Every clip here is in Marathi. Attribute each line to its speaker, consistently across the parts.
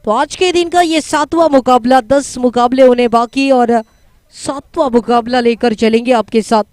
Speaker 1: तो आज के दिन का ये 7वां मुकाबला, 10 मुकाबले होने बाकी और 7वां मुकाबला लेकर चलेंगे आपके साथ।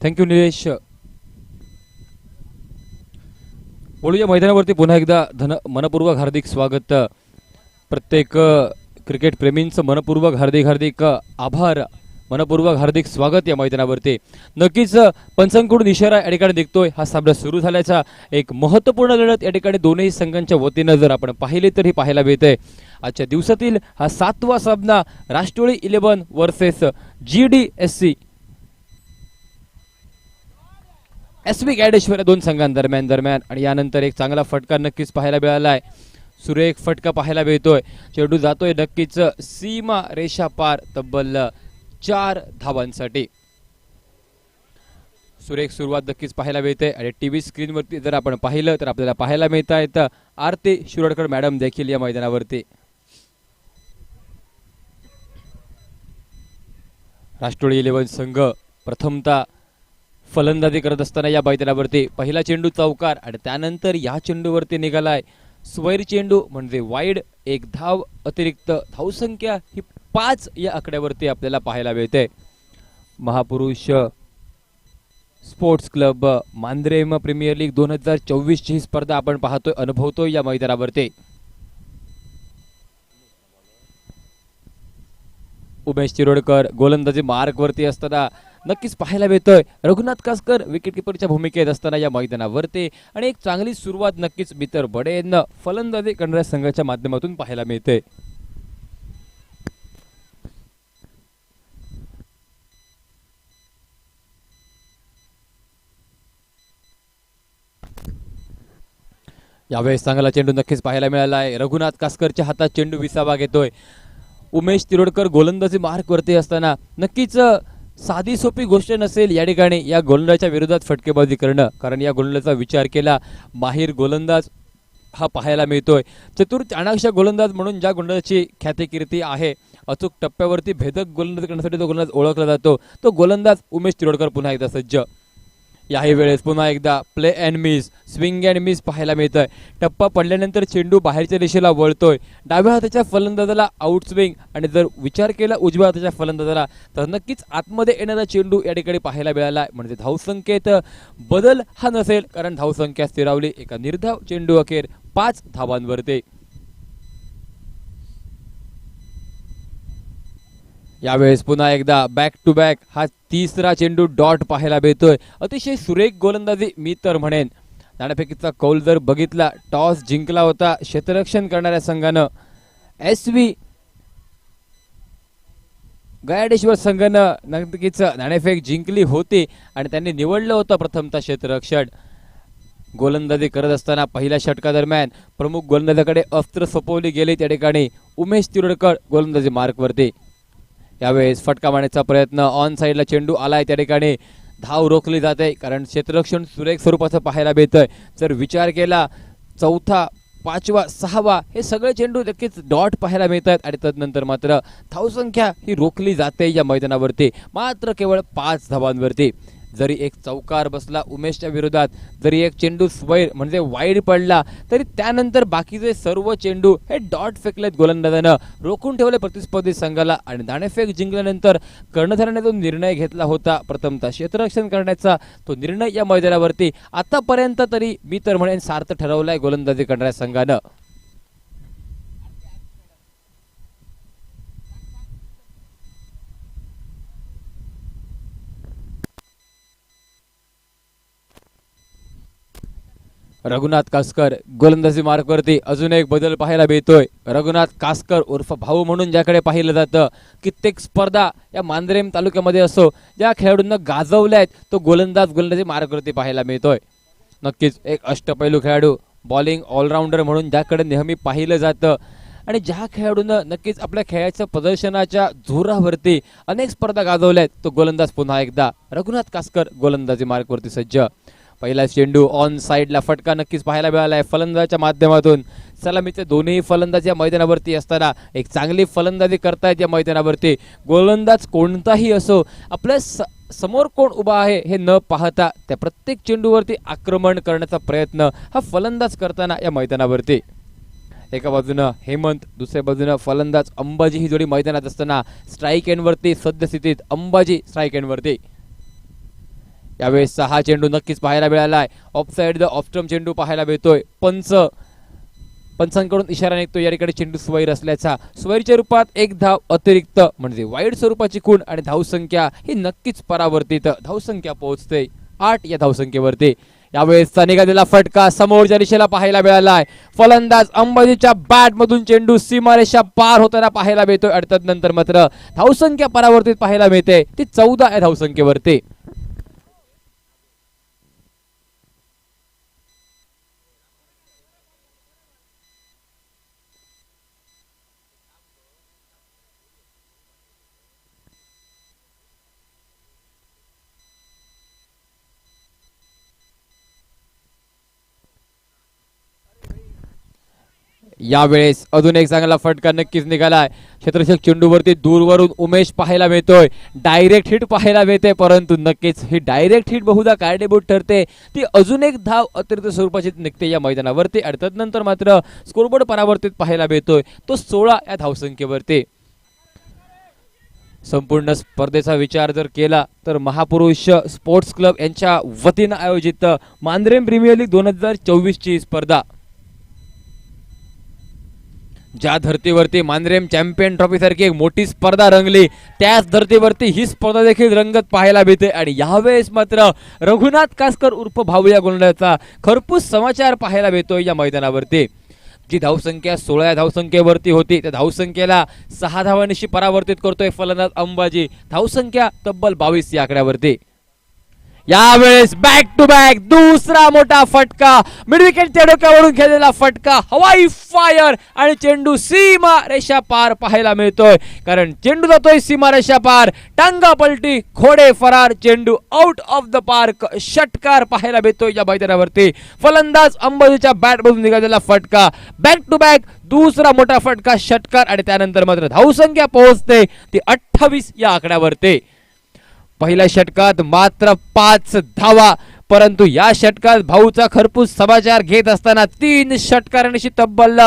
Speaker 2: थँक्यू निलेश. बोलूया मैदानावरती पुन्हा एकदा मनपूर्वक हार्दिक स्वागत. प्रत्येक क्रिकेट प्रेमींचं मनपूर्वक हार्दिक आभार, मनपूर्वक हार्दिक स्वागत या मैदानावरती. नक्कीच पंचांकडून इशारा या ठिकाणी दिसतोय. हा सामना सुरू झाल्याचा एक महत्त्वपूर्ण लढत या ठिकाणी दोन्ही संघांच्या वतीनं जर आपण पाहिले तर ही पाहायला मिळते. आजच्या दिवसातील हा 7वा सामना राष्ट्रवादी 11 वर्सेस GDSC SV गॅडेश्वर दोन संघांदरम्यान आणि यानंतर एक चांगला फटका नक्कीच पाहायला मिळाला आहे. सुरेख फटका पाहायला मिळतोय. चेंडू जातोय नक्कीच सीमा रेषा पार तब्बल 4 धावांसाठी. सुरेख सुरुवात नक्कीच पाहायला मिळते आणि टीव्ही स्क्रीनवरती जर आपण पाहिलं तर आपल्याला पाहायला मिळत आहेत आरती शिरोडकर मॅडम देखील या मैदानावरती. राष्ट्रवादी 11 संघ प्रथमतः फलंदाजी करत असताना या मैदानावरती पहिला चेंडू चौकार आणि त्यानंतर या चेंडूवरती निघालाय स्वैर चेंडू म्हणजे वाईड. एक धाव अतिरिक्त धावसंख्या ही 5 या आकड्यावरती आपल्याला पाहायला मिळते. महापुरुष sports club Mandrem premier league 2024 ची स्पर्धा आपण पाहतोय, अनुभवतोय या मैदानावरती. उमेश तिरोडकर गोलंदाजी मार्कवरती असताना नक्कीच पाहायला मिळतोय. रघुनाथ कासकर विकेटकीपरच्या भूमिकेत असताना या मैदानावरती आणि एक चांगली सुरुवात नक्कीच मित्र बडे यांना फलंदाजी करणाऱ्या संघाच्या माध्यमातून पाहायला मिळते. यावेळेस चांगला चेंडू नक्कीच पाहायला मिळाला आहे. रघुनाथ कासकरच्या हातात चेंडू विसावा घेतोय. उमेश तिरोडकर गोलंदाजी मार्कवरती असताना नक्कीच साधी सोपी गोष्ट नसेल या ठिकाणी या गोलंदाजाच्या विरोधात फटकेबाजी करणं, कारण या गोलंदाजाचा विचार केला माहिर गोलंदाज हा पाहायला मिळतोय. चतुर चाणाक्ष गोलंदाज म्हणून ज्या गोलंदाजाची ख्याती कीर्ती आहे, अचूक टप्प्यावरती भेदक गोलंदाज करण्यासाठी तो गोलंदाज ओळखला जातो, तो गोलंदाज उमेश तिरोडकर पुन्हा एकदा सज्ज. याही वेळेस पुन्हा एकदा play and miss, swing and miss पाहायला मिळतोय. टप्पा पडल्यानंतर चेंडू बाहेरच्या दिशेला वळतोय. डाव्या हाताच्या फलंदाजाला आउट स्विंग आणि जर विचार केला उजव्या हाताच्या फलंदाजाला तर नक्कीच आतमध्ये येणारा चेंडू या ठिकाणी पाहायला मिळाला. म्हणजे धावसंख्येत बदल हा नसेल, कारण धावसंख्या स्थिरावली. एका निर्धाव चेंडू अखेर 5 धावांवरती. यावेळेस पुन्हा एकदा बॅक टू बॅक हा तिसरा चेंडू डॉट पाहायला मिळतोय. अतिशय सुरेख गोलंदाजी मी तर म्हणेन. नाणेफेकीचा कौल जर बघितला, टॉस जिंकला होता क्षेत्ररक्षण करणाऱ्या संघानं. SV गयाडेश्वर संघानं नक्कीच नाणेफेक जिंकली होती आणि त्यांनी निवडलं होतं प्रथमतः क्षेत्ररक्षण. गोलंदाजी करत असताना पहिल्या षटकादरम्यान प्रमुख गोलंदाजाकडे अस्त्र सोपवली गेली. त्या ठिकाणी उमेश तिरोडकर गोलंदाजी मार्कवरती. यावेळेस फटका मारण्याचा प्रयत्न, ऑन साईडला चेंडू आलाय, त्या ठिकाणी धाव रोखली जाते कारण क्षेत्ररक्षण सुरेख स्वरूपाचं पाहायला मिळतंय. जर विचार केला चौथा, 5वा, 6वा हे सगळे चेंडू नक्कीच डॉट पाहायला मिळत आहेत आणि तदनंतर मात्र धावसंख्या ही रोखली जाते या मैदानावरती मात्र केवळ 5 धावांवरती. जरी एक चौकार बसला उमेशच्या विरोधात, जरी एक चेंडू स्वैर म्हणजे वाईड पडला, तरी त्यानंतर बाकीचे सर्व चेंडू हे डॉट फेकलेत गोलंदाजानं, रोखून ठेवले प्रतिस्पर्धी संघाला. आणि नाणेफेक जिंकल्यानंतर कर्णधाराने जो निर्णय घेतला होता प्रथमतः क्षेत्ररक्षण करण्याचा, तो निर्णय या मैदानावरती आतापर्यंत तरी मी तर म्हणेन सार्थ ठरवलाय गोलंदाजी करणाऱ्या संघानं. रघुनाथ कासकर गोलंदाजी मार्कवरती अजून एक बदल पाहायला मिळतोय. रघुनाथ कासकर उर्फ भाऊ म्हणून ज्याकडे पाहिलं जातं, कित्येक स्पर्धा या मांजरेम तालुक्यामध्ये असो ज्या खेळाडूंना गाजवल्या आहेत, तो गोलंदाजी मार्कवरती पाहायला मिळतोय. नक्कीच एक अष्टपैलू खेळाडू, बॉलिंग ऑलराऊंडर म्हणून ज्याकडे नेहमी पाहिलं जातं आणि ज्या खेळाडूंना नक्कीच आपल्या खेळाच्या प्रदर्शनाच्या जोरावरती अनेक स्पर्धा गाजवल्या आहेत, तो गोलंदाज पुन्हा एकदा रघुनाथ कासकर गोलंदाजी मार्कवरती सज्ज. पहिला चेंडू ऑन साइडला फटका नक्कीच पाहायला मिळाला आहे फलंदाजाच्या माध्यमातून. सलामीचे दोन्ही फलंदाज या मैदानावरती असताना एक चांगली फलंदाजी करतायत या मैदानावरती. गोलंदाज कोणताही असो, आपल्या समोर कोण उभा आहे हे न पाहता त्या प्रत्येक चेंडूवरती आक्रमण करण्याचा प्रयत्न हा फलंदाज करताना या मैदानावरती. एका बाजूनं हेमंत, दुसऱ्या बाजूनं फलंदाज अंबाजी ही जोडी मैदानात असताना स्ट्राईक एंडवरती सद्यस्थितीत अंबाजी स्ट्राईक एंडवरती. यावेळेस हा चेंडू नक्कीच पाहायला मिळाला आहे. ऑफसाइड द ऑफस्टम चेंडू पाहायला मिळतोय. पंचांकडून इशारा निघतो या ठिकाणी चेंडू स्वैर असल्याचा. स्वैरच्या रूपात एक धाव अतिरिक्त म्हणजे वाईड स्वरूपाची खूण आणि धावसंख्या ही नक्कीच परावर्तित. धावसंख्या पोहोचते 8 या धावसंख्येवरती. यावेळेस निघालेला फटका समोरच्या दिशेला पाहायला मिळालाय. फलंदाज अंबाजीच्या बॅट मधून चेंडू सीमारेषा पार होताना पाहायला मिळतोय. अडचण नंतर मात्र धावसंख्या परावर्तित पाहायला मिळते, ती 14 या धावसंख्येवरती. यावेळेस अजून एक चांगला फटका नक्कीच निघालाय. क्षेत्ररक्षक चेंडूवरती दूरवरून उमेश पाहायला मिळतोय. डायरेक्ट हिट पाहायला मिळते, परंतु नक्कीच ही डायरेक्ट हिट बहुधा कारणीभूत ठरते. ती अजून एक धाव अतिरिक्त स्वरूपाची निघते या मैदानावरती. नंतर मात्र स्कोरबोर्ड परावर्तित पाहायला मिळतोय, तो 16 या धावसंख्येवरती. संपूर्ण स्पर्धेचा विचार जर केला तर महापुरुष स्पोर्ट्स क्लब यांच्या वतीनं आयोजित मांद्रेम प्रीमियर लीग 2024 ची स्पर्धा, ज्या धर्तीवरती मांद्रेम चॅम्पियन ट्रॉफी सारखी एक मोठी स्पर्धा रंगली, त्याच धर्तीवरती ही स्पर्धा देखील रंगत पाहायला मिळते. आणि यावेळेस मात्र रघुनाथ कासकर उर्फ भाऊ या गोलंदाजाचा खरपूस समाचार पाहायला मिळतोय या मैदानावरती. जी धावसंख्या 16 या धावसंख्येवरती होती, त्या धावसंख्येला 6 धावांशी परावर्तित करतोय फलंदाज अंबाजी. धावसंख्या तब्बल 22 या आकड्यावरती. यावेळेस बॅक टू बॅक दुसरा मोठा फटका, मिड विकेटच्या डोक्यावरून खेळलेला फटका, हवाई फायर आणि चेंडू सीमा रेषा पार पाहायला मिळतोय. कारण चेंडू जातोय सीमा रेषा पार, टांगा पलटी, घोडे फरार, चेंडू आउट ऑफ द पार्क, षटकार पाहायला मिळतोय या मैदानावरती. फलंदाज अंबाजीच्या बॅटमधून निघालेला फटका, बॅक टू बॅक दुसरा मोठा फटका, षटकार आणि त्यानंतर मात्र धावसंख्या पोहोचते ती 28 या आकड्यावरती. पहिल्या षटकात मात्र 5 धावा, परंतु या षटकात भाऊचा खरपूस समाचार घेत असताना 3 षटकारांशी तब्बल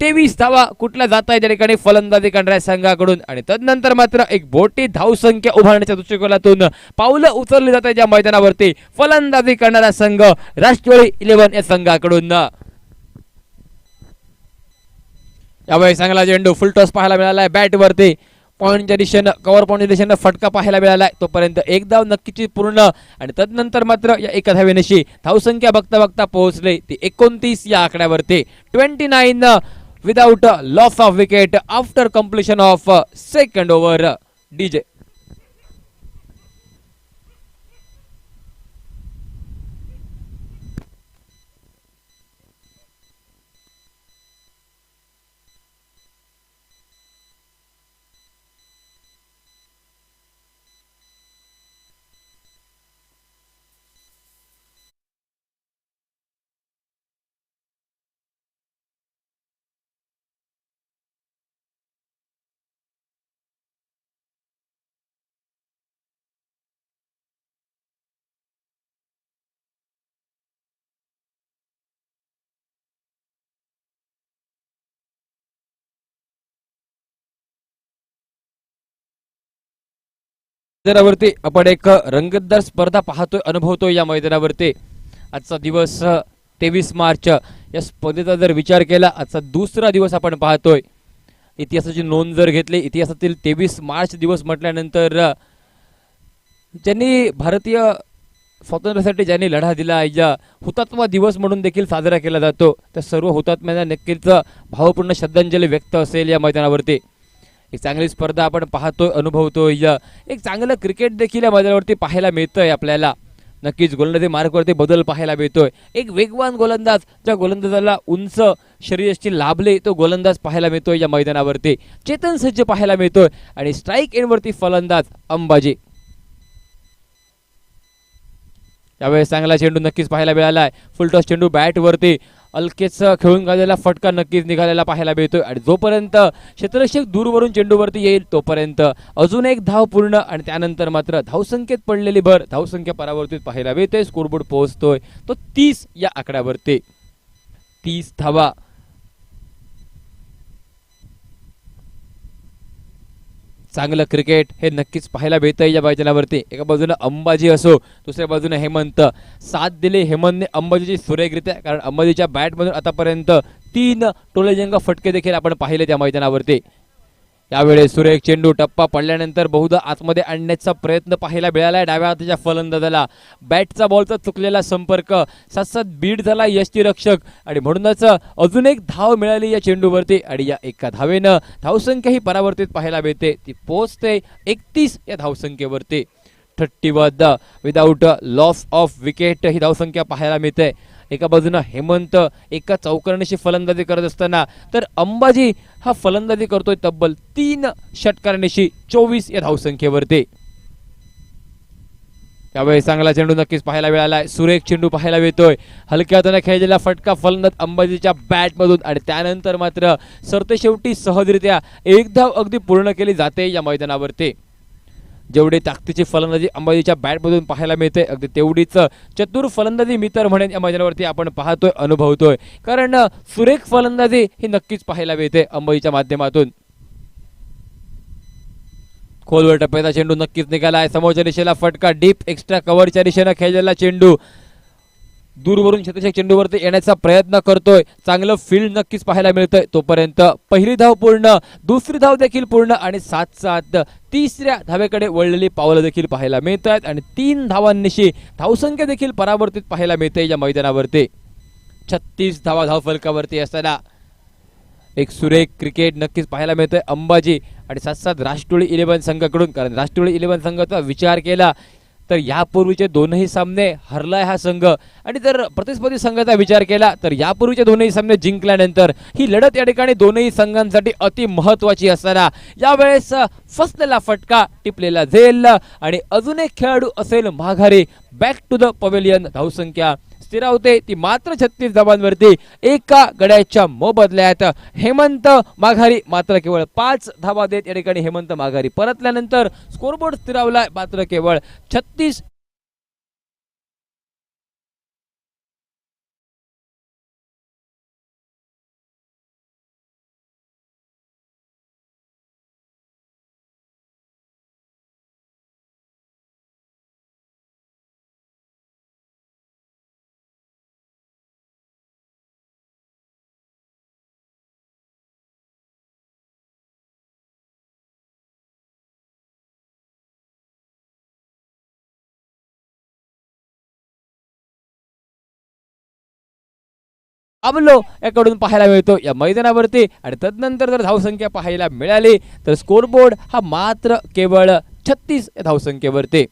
Speaker 2: 23 धावा कुठल्या जात आहे त्या ठिकाणी फलंदाजी करणाऱ्या संघाकडून. आणि तदनंतर मात्र एक मोठी धावसंख्या उभारण्याच्या दृष्टिकोनातून पावलं उचलली जात आहेत या मैदानावरती फलंदाजी करणारा संघ राष्ट्रवादी 11 या संघाकडून. यावेळी चांगला चेंडू फुल टॉस पाहायला मिळाला बॅटवरती. पॉईंटच्या दिशेनं, कव्हर पॉईंटच्या दिशेनं फटका पाहायला मिळाला. तोपर्यंत एक धाव नक्कीची पूर्ण आणि तदनंतर मात्र या एका धावेनशी धावसंख्या बघता बघता पोहोचले ती 29 या आकड्यावरती. 29 without loss of wicket after completion of second over. DJ मैदानावरती आपण एक रंगतदार स्पर्धा पाहतोय, अनुभवतोय या मैदानावरती. आजचा दिवस 23 मार्च. या स्पर्धेचा जर विचार केला, आजचा दुसरा दिवस आपण पाहतोय. इतिहासाची नोंद जर घेतली, इतिहासातील 23 मार्च दिवस म्हटल्यानंतर ज्यांनी भारतीय स्वातंत्र्यासाठी ज्यांनी लढा दिला, या हुतात्मा दिवस म्हणून देखील साजरा केला जातो, त्या सर्व हुतात्म्यांना नक्कीच भावपूर्ण श्रद्धांजली व्यक्त असेल या मैदानावरती. एक चांगली स्पर्धा आपण पाहतोय, अनुभवतोय. एक चांगलं क्रिकेट देखील या मैदानावरती पाहायला मिळतंय आपल्याला. नक्कीच गोलंदाजी मार्गवरती बदल पाहायला मिळतोय. एक वेगवान गोलंदाज, ज्या गोलंदाजाला उंच शरीरयष्टी लाभले, तो गोलंदाज पाहायला मिळतोय या मैदानावरती. चेतन सज्ज पाहायला मिळतोय आणि स्ट्राईक एंडवरती फलंदाज अंबाजी. यावेळेस चांगला चेंडू नक्कीच पाहायला मिळाला आहे. फुलटॉस चेंडू बॅटवरती अलकेच खेळून गाजलेला फटका नक्कीच निघालेला पाहायला मिळतोय. आणि जोपर्यंत क्षेत्ररक्षक दूरवरून चेंडूवरती येईल तोपर्यंत अजून एक धाव पूर्ण आणि त्यानंतर मात्र धावसंख्येत पडलेली भर, धावसंख्या परावर्तित पाहायला मिळते. स्कोरबोर्ड पोहोचतोय तो 30 या आकड्यावरती. 30 धावा. चांगलं क्रिकेट हे नक्कीच पाहायला मिळतंय या मैदानावरती. एका बाजूने अंबाजी असो, दुसऱ्या बाजूने हेमंत. साथ दिली हेमंतने अंबाजीची सुरेखरित्या, कारण अंबाजीच्या बॅटमधून आतापर्यंत 3 टोलेजंग फटके देखील आपण पाहिले त्या मैदानावरती. यावेळेस सुरेख चेंडू टप्पा पडल्यानंतर बहुधा आतमध्ये आणण्याचा प्रयत्न पाहायला मिळाला आहे डाव्या हाताच्या फलंदाजाला. बॅटचा बॉलचा चुकलेला संपर्क, साथ बीड झाला यष्टीरक्षक आणि म्हणूनच अजून एक धाव मिळाली या चेंडूवरती. आणि या एका धावेनं धावसंख्या ही परावर्तित पाहायला मिळते. ती पोहोचते 31 या धावसंख्येवरती. 31 विदाऊट लॉस ऑफ विकेट ही धावसंख्या पाहायला मिळते. एका बाजूने हेमंत एका चौकरणीशी फलंदाजी करत असताना, तर अंबाजी हा फलंदाजी करतोय तब्बल 3 षटकारणीशी 24 या धावसंख्येवरती. त्यावेळी चांगला चेंडू नक्कीच पाहायला मिळाला. सुरेख चेंडू पाहायला मिळतोय. हलक्या हाताने खेळलेला फटका फलंदाज अंबाजीच्या बॅटमधून आणि त्यानंतर मात्र सरतेशेवटी सहजरित्या एक धाव अगदी पूर्ण केली जाते या मैदानावरती. जेवढी ताकदीची फलंदाजी अंबाजीच्या बॅटमधून पाहायला मिळते, अगदी तेवढीच चतुर फलंदाजी मी तर म्हणेन या मैदानावरती आपण पाहतोय, अनुभवतोय. कारण सुरेख फलंदाजी ही नक्कीच पाहायला मिळते अंबाजीच्या माध्यमातून. खोलवर टप्प्याचा चेंडू नक्कीच निघाला आहे. समोरच्या दिशेला फटका, डीप एक्स्ट्रा कव्हरच्या दिशेने खेळलेला चेंडू दूरवरून क्षेत्ररक्षक चेंडूवरती येण्याचा प्रयत्न करतोय. चांगलं फील्ड नक्कीच पाहायला मिळतंय. तोपर्यंत पहिली धाव पूर्ण, दुसरी धाव देखील पूर्ण आणि 7 तिसऱ्या धावेकडे वळलेली पावलं देखील पाहायला मिळत आहेत. आणि 3 धावांनिशी धावसंख्या देखील परावर्तित पाहायला मिळते या मैदानावरती. 36 धावा धावफलकावरती असताना एक सुरेख क्रिकेट नक्कीच पाहायला मिळतंय अंबाजी आणि 7 राष्ट्रवादी 11 संघाकडून. कारण राष्ट्रवादी 11 संघाचा विचार केला तर यापूर्वीचे दोनही सामने हरलाय हा संघ, आणि जर प्रतिस्पर्धी संघाचा विचार केला तर यापूर्वीचे दोनही सामने जिंकल्यानंतर ही लढत या ठिकाणी दोनही संघांसाठी अति महत्त्वाची असताना यावेळेस फसलेला फटका, टिपलेला झेल आणि अजून एक खेळाडू असेल माघारी. Back to the pavilion. धावसंख्या स्थिरावते ती मात्र 36 धावांवरती. एका गड्याच्या मोबदल्यात हेमंत माघारी मात्र केवळ 5 धावा देत या ठिकाणी हेमंत माघारी परतल्यानंतर स्कोरबोर्ड स्थिरावलाय मात्र केवळ 36. अबलो याकडून पाहायला मिळतो या मैदानावरती. आणि तदनंतर जर धावसंख्या पाहायला मिळाली तर स्कोरबोर्ड हा मात्र केवळ 36 या धावसंख्येवरती.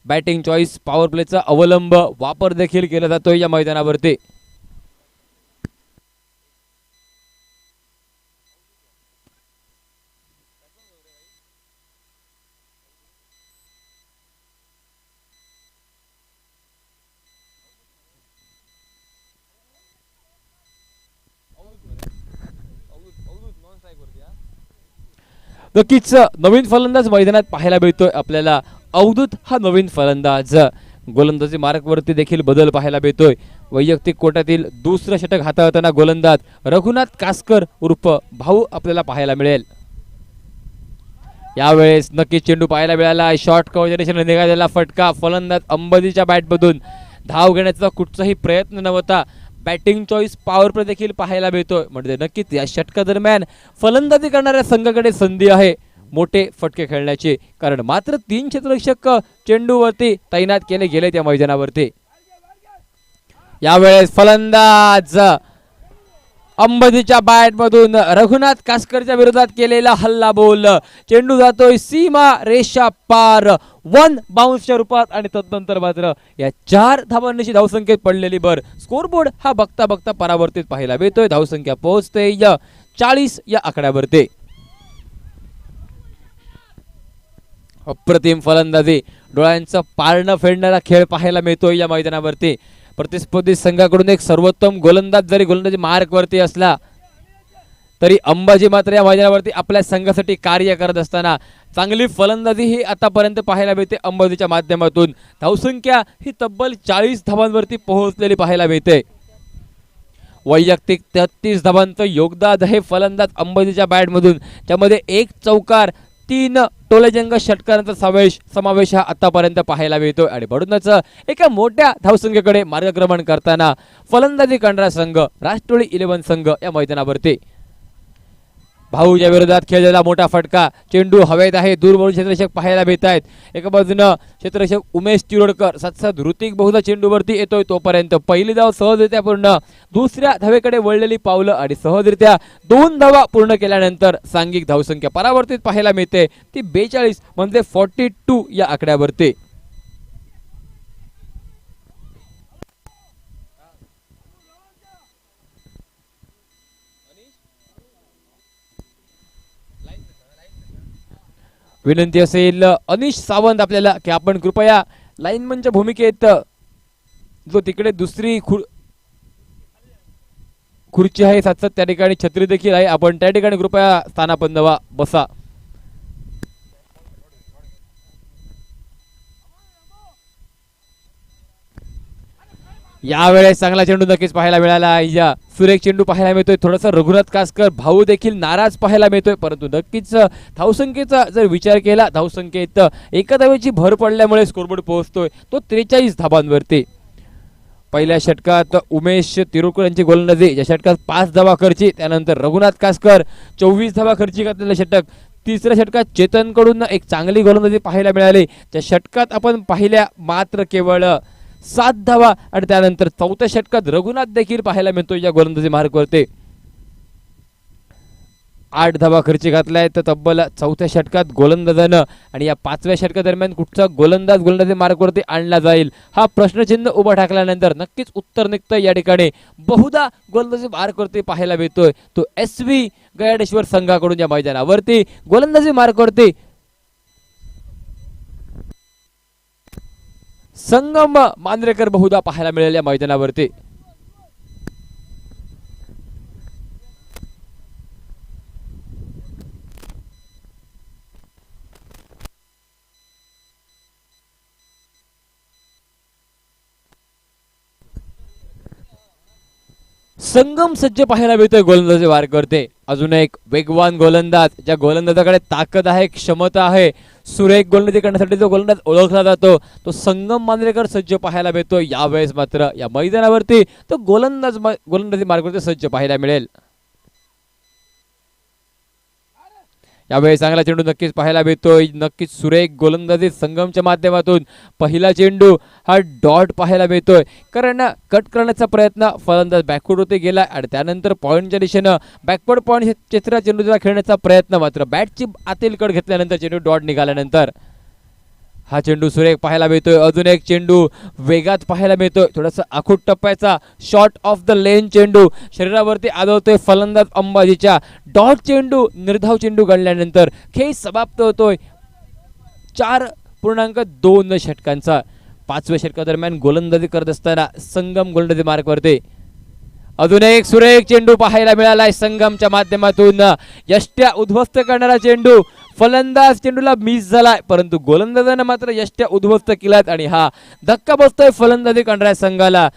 Speaker 2: बॅटिंग चॉईस, पॉवर प्लेचा अवलंब वापर देखील केला जातो या मैदानावरती. नक्कीच नवीन फलंदाज मैदानात पाहायला मिळतोय आपल्याला. अवधूत हा नवीन फलंदाज. गोलंदाजी मार्कवरती देखील बदल पाहायला मिळतोय. वैयक्तिक कोट्यातील दुसरं षटक हाताळताना गोलंदाज रघुनाथ कासकर उर्फ भाऊ आपल्याला पाहायला मिळेल. यावेळेस नक्कीच चेंडू पाहायला मिळाला. शॉर्ट कव्हरच्या दिशेने निघालेला फटका, फलंदाज अंबाजीच्या बॅटमधून धाव घेण्याचा कुठचाही प्रयत्न नव्हता. बॅटिंग चॉईस, पॉवर प्ले देखील पाहायला मिळतोय. म्हणजे नक्कीच या षटका दरम्यान फलंदाजी करणाऱ्या संघाकडे संधी आहे. मोठे फटके खेळण्याचे, कारण मात्र 3 क्षेत्ररक्षक चेंडूवरती तैनात केले गेले त्या मैदानावरती. यावेळेस फलंदाज अंबाजीच्या बॅट मधून रघुनाथ कासकरच्या विरोधात केलेला हल्ला बोल, चेंडू जातोय सीमा रेषा पार 1 बाउन्सच्या रूपात आणि तदनंतर मात्र या 4 धावांची धावसंख्येत पडलेली भर. स्कोरबोर्ड हा बघता बघता परावर्तित पाहायला मिळतोय. धावसंख्या पोहोचते 40 या आकड्यावरती. अप्रतिम फलंदाजी, डोळ्यांचं पारणं फेडणारा खेळ पाहायला मिळतोय या मैदानावरती. प्रतिस्पर्धी संघाकडून एक सर्वोत्तम गोलंदाज जरी गोलंदाजी मार्कवरती असला तरी अंबाजी मात्र या मैदानावरती आपल्या संघासाठी कार्य करत असताना चांगली फलंदाजी ही आतापर्यंत पाहायला मिळते अंबाजीच्या माध्यमातून. धावसंख्या ही तब्बल 40 धावांवरती पोहोचलेली पाहायला मिळते. वैयक्तिक 33 धावांचं योगदान हे फलंदाज अंबाजीच्या बॅटमधून, त्यामध्ये 1 चौकार 3 टोलेजंग षटकारांचा समावेश हा आतापर्यंत पाहायला मिळतोय. आणि म्हणूनच एका मोठ्या धावसंख्येकडे मार्गक्रमण करताना फलंदाजी करणारा संघ राष्ट्रवादी 11 संघ या मैदानावरती. भाऊच्या विरोधात खेळलेला मोठा फटका, चेंडू हवेत आहे, दूरवरून क्षेत्ररक्षक पाहायला मिळत आहेत. एका बाजूनं क्षेत्ररक्षक उमेश तिरोडकर साथ ऋतिक बहुधा चेंडूवरती येतोय, तोपर्यंत पहिली धाव सहजरित्या पूर्ण, दुसऱ्या धावेकडे वळलेली पावलं आणि सहजरित्या 2 धावा पूर्ण केल्यानंतर सांघिक धावसंख्या परावर्तित पाहायला मिळते ती 42 म्हणजे 42 या आकड्यावरती. विनंती असेल अनिश सावंत आपल्याला की आपण कृपया लाईनमनच्या भूमिकेत जो तिकडे दुसरी खुर्ची आहे साथ त्या ठिकाणी छत्री देखील आहे, आपण त्या ठिकाणी कृपया स्थानापन्न व्हा, बसा. यावेळेस चांगला चेंडू नक्कीच पाहायला मिळाला. या सुरेख चेंडू पाहायला मिळतोय. थोडासा रघुनाथ कासकर भाऊ देखील नाराज पाहायला मिळतोय, परंतु नक्कीच धावसंख्येचा जर विचार केला, धावसंख्येत एका धावेची भर पडल्यामुळे स्कोरबोर्ड पोहोचतोय तो 43 धावांवरती. पहिल्या षटकात उमेश तिरुडकर यांची गोलंदाजी, या षटकात 5 धावा खर्ची, त्यानंतर रघुनाथ कासकर 24 धावा खर्ची घातलेलं षटक. तिसऱ्या षटकात चेतनकडून एक चांगली गोलंदाजी पाहायला मिळाली, त्या षटकात आपण पाहिल्या मात्र केवळ 7 धावा आणि त्यानंतर 4थ्या षटकात रघुनाथ देखील पाहायला मिळतो या गोलंदाजी मार्कवरती. 8 धावा खर्ची घातलाय तर तब्बल 4थ्या षटकात गोलंदाजानं आणि या 5व्या षटका दरम्यान कुठचा गोलंदाज गोलंदाजी मार्कवरती आणला जाईल हा प्रश्नचिन्ह उभा ठाकल्यानंतर नक्कीच उत्तर निघतं. या ठिकाणी बहुधा गोलंदाजी मार्कवरती पाहायला मिळतोय तो SV गयाडेश्वर संघाकडून या मैदानावरती. गोलंदाजी मार्कवरती संगम मांजरेकर बहुधा पाहायला मिळाल्या मैदानावरती. संगम सज्ज पाहायला मिळतोय गोलंदाजी मार्कवरती. अजून एक वेगवान गोलंदाज, ज्या गोलंदाजाकडे ताकद आहे, क्षमता आहे, सुरेख गोलंदाजी करण्यासाठी जो गोलंदाज ओळखला जातो तो संगम मांजरेकर सज्ज पाहायला मिळतो. यावेळेस मात्र या मैदानावरती तो गोलंदाजी मार्गावरती सज्ज पाहायला मिळेल. यावेळी चांगला चेंडू नक्कीच पाहायला मिळतोय, नक्कीच सुरेख गोलंदाजी संगमच्या माध्यमातून. पहिला चेंडू हा डॉट पाहायला मिळतोय, कारण कट करण्याचा प्रयत्न फलंदाज बॅकवर्ड होते गेला आणि त्यानंतर पॉईंटच्या दिशेनं बॅकवर्ड पॉईंट चित्रा चेंडूला खेळण्याचा प्रयत्न, मात्र बॅटची आतील कट घेतल्यानंतर चेंडू डॉट निघाल्यानंतर हा चेंडू सुरेख पाहायला मिळतोय. अजून एक चेंडू वेगात पाहायला मिळतोय, थोडासा आखूट टप्प्याचा शॉर्ट ऑफ द लेन चेंडू शरीरावरती आदळतोय फलंदाज अंबाजीच्या. डॉट चेंडू निर्धाव चेंडू गणल्यानंतर खेळ समाप्त होतोय 4.2 षटकांचा. 5व्या षटकादरम्यान गोलंदाजी करत असताना संगम गोलंदाजी मार्कवरती. अजून एक सुरेख चेंडू पाहायला मिळालाय संगमच्या माध्यमातून. यष्ट्या उद्ध्वस्त करणारा चेंडू, फलंदाज चेंडूला मिस झालाय परंतु गोलंदाजानं मात्र यष्ट्या उद्ध्वस्त केलात आणि हा धक्का बसतोय फलंदाजी करणाऱ्या संघाला.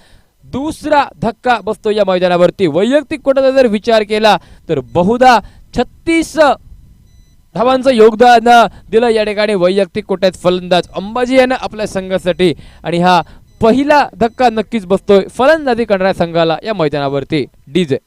Speaker 2: दुसरा धक्का बसतो या मैदानावरती. वैयक्तिक कोटाचा जर विचार केला तर बहुधा 36 धावांचं योगदान दिलं या ठिकाणी वैयक्तिक कोट्यात फलंदाज अंबाजी यानं आपल्या संघासाठी आणि हा पहिला धक्का नक्कीच बसतोय फलंदाजी करणाऱ्या संघाला या मैदानावरती. डीजे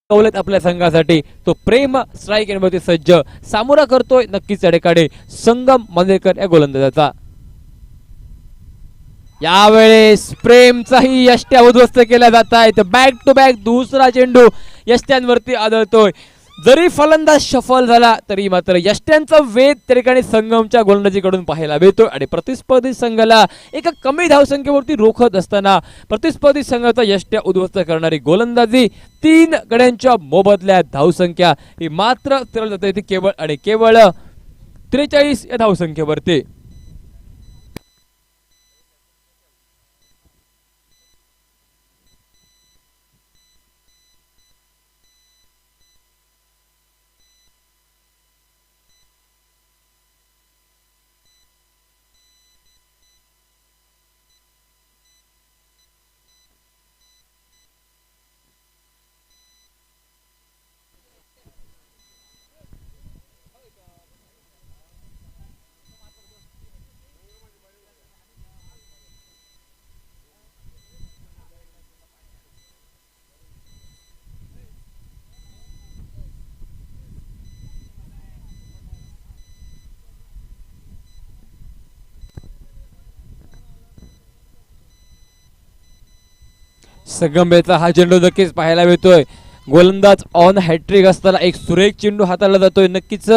Speaker 2: कवलेत आपल्या संघासाठी तो प्रेम स्ट्राईक येण्यावरती सज्ज सामोरा करतोय नक्कीच या ठिकाणी संगम मंदेरकर या गोलंदाजाचा. यावेळेस प्रेमचाही यष्ट्या उद्ध्वस्त केल्या जात आहेत. बॅक टू बॅक दुसरा चेंडू यष्ट्यांवरती आदळतोय. जरी फलंदाज सफल झाला तरी मात्र यष्ट्यांचा वेध त्या ठिकाणी संगमच्या गोलंदाजीकडून पाहायला मिळतोय आणि प्रतिस्पर्धी संघाला एका कमी धावसंख्येवरती रोखत असताना प्रतिस्पर्धी संघाचा यष्ट्या उद्ध्वस्त करणारी गोलंदाजी 3 गड्यांच्या मोबदल्यात धावसंख्या ही मात्र स्थिर जाते ती केवळ आणि केवळ 43 या धावसंख्येवरती. संगमेचा हा चेंडू नक्कीच पाहायला मिळतोय. गोलंदाज ऑन हॅट्रिक असताना एक सुरेख चेंडू हाताळला जातोय. नक्कीच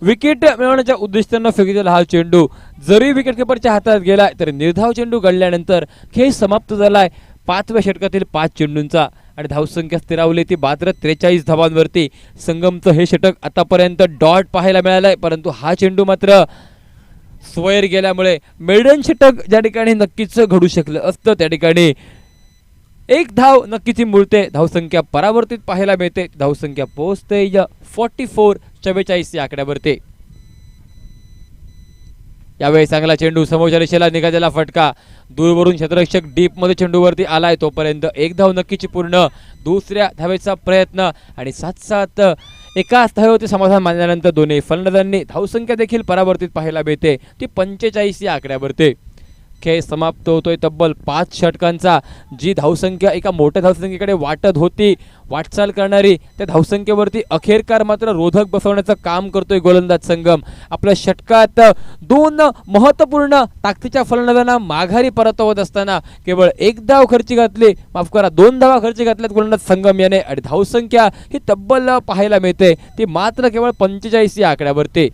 Speaker 2: विकेट मिळवण्याच्या उद्दिष्टानं फेकीला हा चेंडू जरी विकेट किपरच्या हातात गेलाय तरी निर्धाव चेंडू गडल्यानंतर खेळ समाप्त झालाय 5व्या षटकातील 5 चेंडूंचा आणि धावसंख्या स्थिरावली ती मात्र 43 धावांवरती. संगमचं हे षटक आतापर्यंत डॉट पाहायला मिळालंय परंतु हा चेंडू मात्र स्वैर गेल्यामुळे मेडन षटक ज्या ठिकाणी नक्कीच घडू शकलं असतं त्या ठिकाणी एक धाव नक्कीच मिळते. धावसंख्या परावर्तित पाहायला मिळते. धावसंख्या पोहोचते 44-44 या आकड्यावरती. यावेळी चांगला चेंडू समोरच्या दिशेला निघालेला फटका दूरवरून क्षेत्ररक्षक डीप मध्ये चेंडूवरती आलाय तोपर्यंत एक धाव नक्कीच पूर्ण. दुसऱ्या धावेचा प्रयत्न आणि 7-7 एकाच धावेवरती समाधान मानल्यानंतर दोन्ही फलंदाजांनी धावसंख्या देखील परावर्तित पाहायला मिळते ती 45 या आकड्यावरती. खेळ समाप्त होतोय तब्बल 5 षटकांचा. जी धावसंख्या एका मोठ्या धावसंख्येकडे वाटत होती वाटचाल करणारी त्या धावसंख्येवरती अखेरकार मात्र रोधक बसवण्याचं काम करतोय गोलंदाज संगम. आपल्या षटकात 2 महत्वपूर्ण ताकदीच्या फलंदाजांना माघारी परतवत असताना केवळ 1 धाव खर्ची घातली 2 धावा खर्ची घातल्यात गोलंदाज संगम याने आणि धावसंख्या ही तब्बल पाहायला मिळते ती मात्र केवळ 45 या आकड्यावरती.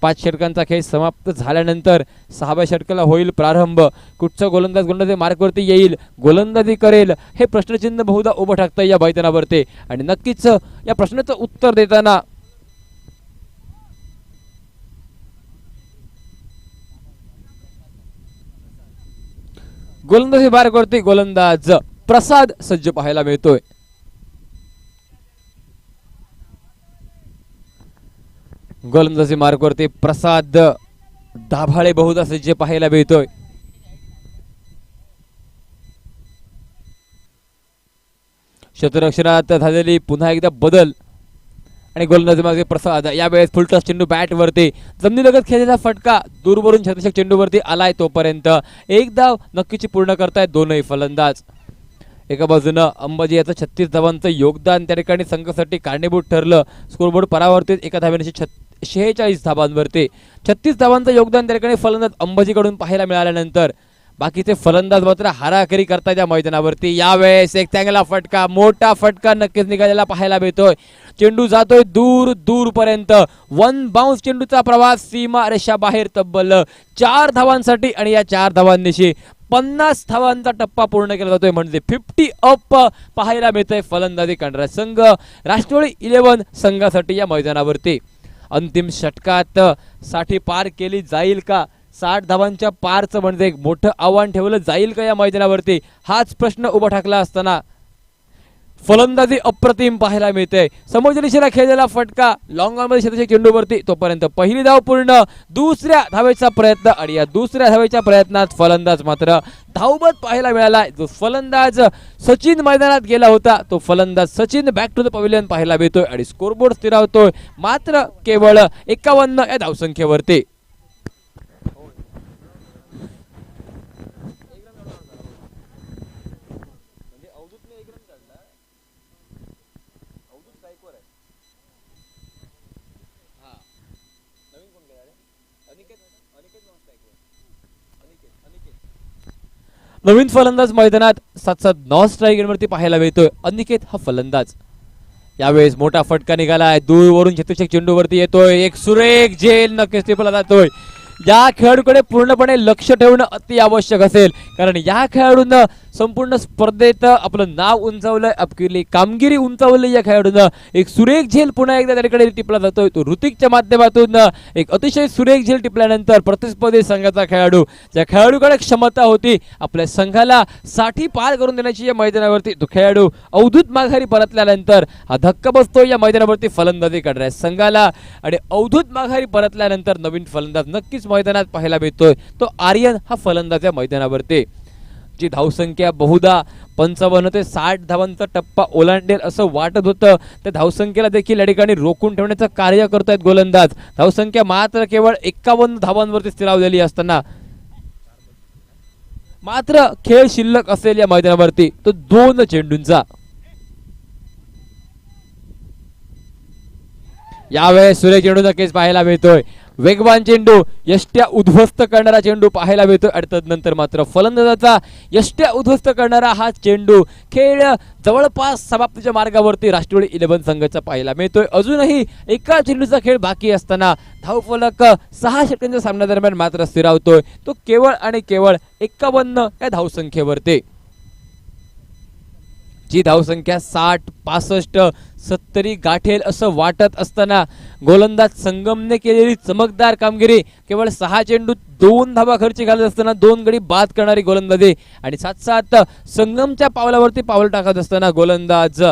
Speaker 2: 5 षटकांचा खेळ समाप्त झाल्यानंतर 6व्या षटकाला होईल प्रारंभ. कुठचा गोलंदाज मार्कवरती येईल गोलंदाजी करेल हे प्रश्नचिन्ह बहुधा उभं टाकतं या मैदानावरती आणि नक्कीच या प्रश्नाचं उत्तर देताना गोलंदाजी मार्कवरती गोलंदाज प्रसाद सज्ज पाहायला मिळतोय. गोलंदाजी मार्कवरती प्रसाद दाभाळे बहुधा सज्ज पाहायला मिळतोय. क्षेत्ररक्षणात झालेली पुन्हा एकदा बदल आणि गोलंदाजी मागे प्रसाद. यावेळेस फुलटॉस चेंडू बॅट वरती जमिनीलगत खेळलेला फटका दूरवरून क्षेत्ररक्षक चेंडूवरती आलाय तोपर्यंत एक धाव नक्कीच पूर्ण करतायत दोनही फलंदाज. एका बाजूनं अंबाजी याचं 36 धावांचं योगदान त्या ठिकाणी संघासाठी कारणीभूत ठरलं. स्कोरबोर्ड परावर्तित एका धावेने 46 धावांवरती 36 धावांचं योगदान त्या ठिकाणी फलंदाज अंबाजीकडून पाहायला मिळाल्यानंतर बाकीचे फलंदाज मात्र हाराहारी करतात या मैदानावरती. यावेळेस एक चांगला फटका मोठा फटका नक्कीच निघालेला पाहायला मिळतोय. चेंडू जातोय दूर दूर पर्यंत. 1 बाउन्स चेंडूचा प्रवास सीमा रेषा बाहेर तब्बल 4 धावांसाठी आणि या 4 धावांनिशी 50 धावांचा टप्पा पूर्ण केला जातोय म्हणजे 50 अप पाहायला मिळतोय फलंदाजी करणारा संघ राष्ट्रवादी 11 संघासाठी या मैदानावरती. अंतिम षटकात 60 पार केली जाईल का 60 धावांच्या पारचं म्हणजे एक मोठं आव्हान ठेवलं जाईल का या मैदानावरती हाच प्रश्न उभा ठाकला असताना फलंदाजी अप्रतिम पाहायला मिळते. समोरच्या दिशेला खेळलेला फटका लॉंग ऑन मध्ये क्षेत्ररक्षक चेंडूवरती तोपर्यंत पहिली धाव पूर्ण. दुसऱ्या धावेचा प्रयत्न आणि या दुसऱ्या धावेच्या प्रयत्नात फलंदाज मात्र धावबत पाहायला मिळाला. जो फलंदाज सचिन मैदानात गेला होता तो फलंदाज Sachin back to the pavilion पाहायला मिळतोय आणि स्कोरबोर्ड स्थिरावतोय मात्र केवळ 51 या धावसंख्येवरती. नवीन फलंदाज मैदानात 7-7 नॉन स्ट्राईक रेटवरती पाहायला मिळतोय. अनिकेत हा फलंदाज. यावेळेस मोठा फटका निघालाय. दूरवरून चतुष्क चेंडूवरती येतोय. एक सुरेख झेल नक्कीच टिपला जातोय. या खेळाडूकडे पूर्णपणे लक्ष ठेवणं अति आवश्यक असेल, कारण या खेळाडूंना संपूर्ण स्पर्धेत आपलं नाव उंचावलंय, आपली कामगिरी उंचावली. या खेळाडूंना एक सुरेख झेल पुन्हा एकदा त्याकडे टिपला जातोय. तो ऋतिकच्या माध्यमातून एक अतिशय सुरेख झेल टिपल्यानंतर प्रतिस्पर्धी संघाचा खेळाडू, ज्या खेळाडूकडे क्षमता होती आपल्या संघाला साठी पार करून देण्याची या मैदानावरती, तो खेळाडू अवधूत माघारी परतल्यानंतर हा धक्का बसतो या मैदानावरती फलंदाजी करणाऱ्या संघाला. आणि अवधूत माघारी परतल्यानंतर नवीन फलंदाज नक्कीच मैदानात पाहायला मिळतोय. तो आर्यन हा फलंदाज या मैदानावरती. जी धावसंख्या बहुधा 55 ते 60 धावांचा टप्पा ओलांडेल असं वाटत होतं, त्या धावसंख्येला देखील या ठिकाणी रोखून ठेवण्याचं कार्य करतायत गोलंदाज. धावसंख्या मात्र केवळ 51 धावांवरती स्थिरावलेली असताना मात्र खेळ शिल्लक असेल या मैदानावरती तो 2 चेंडूंचा. यावेळेस सुरेख चेंडूचा केस पाहायला मिळतोय. वेगवान चेंडू, यष्ट्या उद्ध्वस्त करणारा चेंडू पाहायला मिळतोय. आणि तदनंतर मात्र फलंदाजाचा यष्ट्या उद्ध्वस्त करणारा हा चेंडू. खेळ जवळपास समाप्तीच्या मार्गावरती राष्ट्रवादी 11 संघाचा पाहायला मिळतोय. अजूनही एका चेंडूचा खेळ बाकी असताना धावफलक 6 षटकांच्या सामन्यादरम्यान मात्र स्थिरावतोय. तो केवळ आणि केवळ 51 या धावसंख्येवरती. जी धावसंख्या 60, 65, 70 गाठेल असं वाटत असताना गोलंदाज संगमने केलेली चमकदार कामगिरी. केवळ 6 चेंडू 2 धावा खर्ची घालत असताना 2 गडी बाद करणारी गोलंदाजी. आणि 7-7 संगमच्या पावलावरती पावलं टाकत असताना गोलंदाज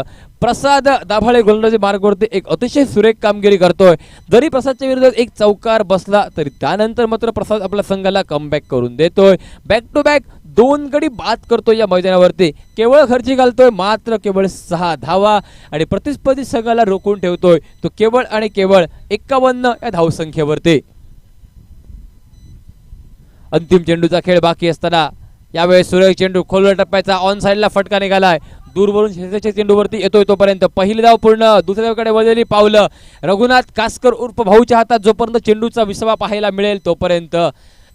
Speaker 2: प्रसाद दाभाळे गोलंदाजी मार्गावरती एक अतिशय सुरेख कामगिरी करतोय. जरी प्रसादच्या विरोधात एक चौकार बसला तरी त्यानंतर मात्र प्रसाद आपल्या संघाला कमबॅक करून देतोय. बॅक टू बॅक 2 गडी बाद करतोय या मैदानावरती. केवळ खर्ची घालतोय मात्र केवळ 6 धावा आणि प्रतिस्पर्धी संघाला रोखून ठेवतोय तो केवळ आणि केवळ 51 या धावसंख्येवरती. अंतिम चेंडूचा खेळ बाकी असताना यावेळेस सुरेख चेंडू खोलवर टप्प्याचा ऑन साइडला फटका निघालाय. दूरवरून शेजारच्या चेंडूवरती येतोय तोपर्यंत पहिली धाव पूर्ण. दुसऱ्या धावकडे वळलेली पावलं रघुनाथ कासकर उर्फ भाऊच्या हातात जोपर्यंत चेंडूचा विसावा पाहायला मिळेल तोपर्यंत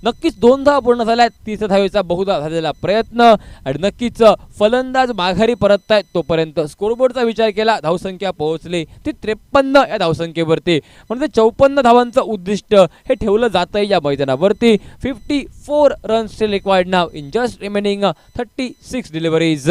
Speaker 2: नक्कीच 2 धावा पूर्ण झाल्या. 3 धावेचा बहुधा झालेला प्रयत्न आणि नक्कीच फलंदाज माघारी परततायत तोपर्यंत स्कोरबोर्डचा विचार केला धावसंख्या पोहोचली ती 53 या धावसंख्येवरती. म्हणजे 54 धावांचं उद्दिष्ट हे ठेवलं जातंय या मैदानावरती. 54 runs still required now in just remaining 36 deliveries.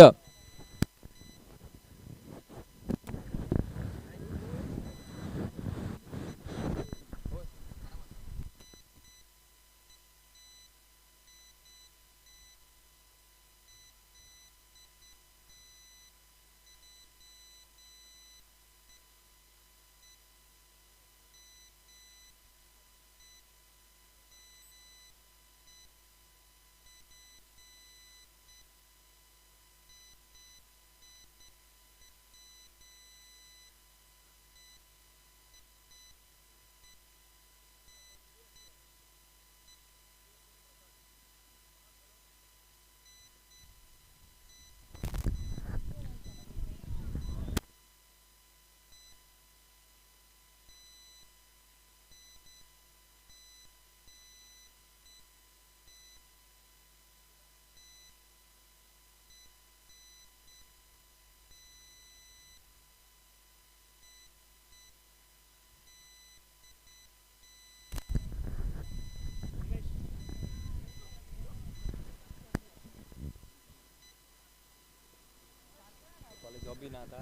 Speaker 2: Job ना आता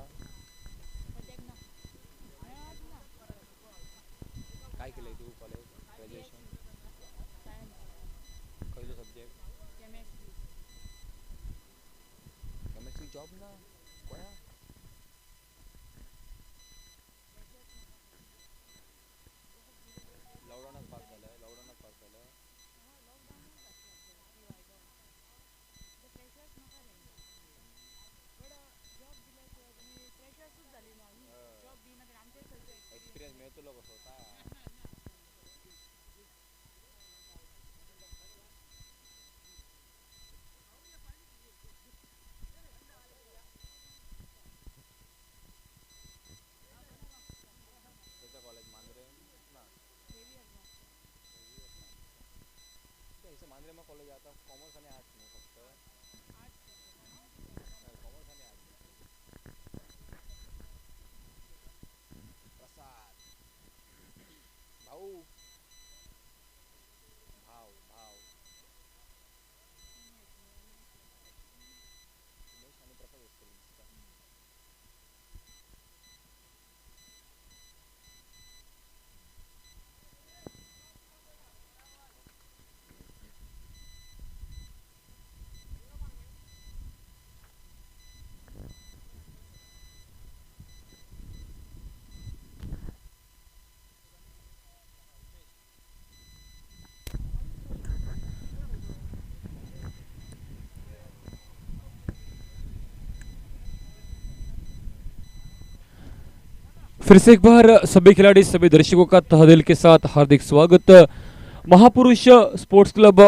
Speaker 2: काय केलंय तू कॉलेज ग्रॅज्युएशन पहिलं सब्जेक्ट केमिस्ट्री जॉब ना कोणा लॉकडाऊनच पास झालं. एक्सपिरियन्स मिळतो लोक स्वतः. त्याचं कॉलेज मांजरे ना मांजरे मग कॉलेज आता कॉमर्स आणि आर्ट्स नाही फक्त फिर से एक बार सभी खिलाड़ी सभी दर्शकों का तहदिल के साथ हार्दिक स्वागत। महापुरुष स्पोर्ट्स क्लब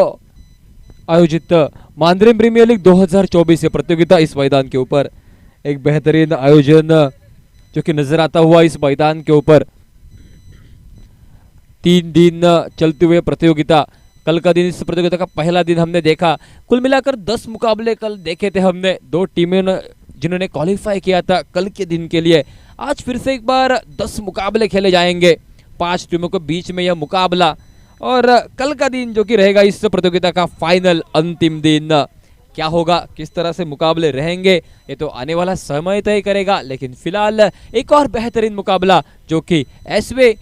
Speaker 2: आयोजित मांद्रेम प्रीमियर लीग 2024 ये प्रतियोगिता इस मैदान के ऊपर एक बेहतरीन आयोजन जो कि नजर आता हुआ इस मैदान के ऊपर 3 दिन चलते हुए प्रतियोगिता। कल का दिन इस प्रतियोगिता का पहला दिन हमने देखा। कुल मिलाकर 10 मुकाबले कल देखे थे हमने। 2 टीमें जिन्होंने क्वालिफाई किया था कल के दिन के लिए। आज फिर से एक बार 10 मुकाबले खेले जाएंगे, 5 टीमों के बीच में यह मुकाबला। और कल का दिन जो कि रहेगा इस प्रतियोगिता का फाइनल अंतिम दिन, क्या होगा, किस तरह से मुकाबले रहेंगे, ये तो आने वाला समय तय करेगा। लेकिन फिलहाल एक और बेहतरीन मुकाबला जो कि एसवे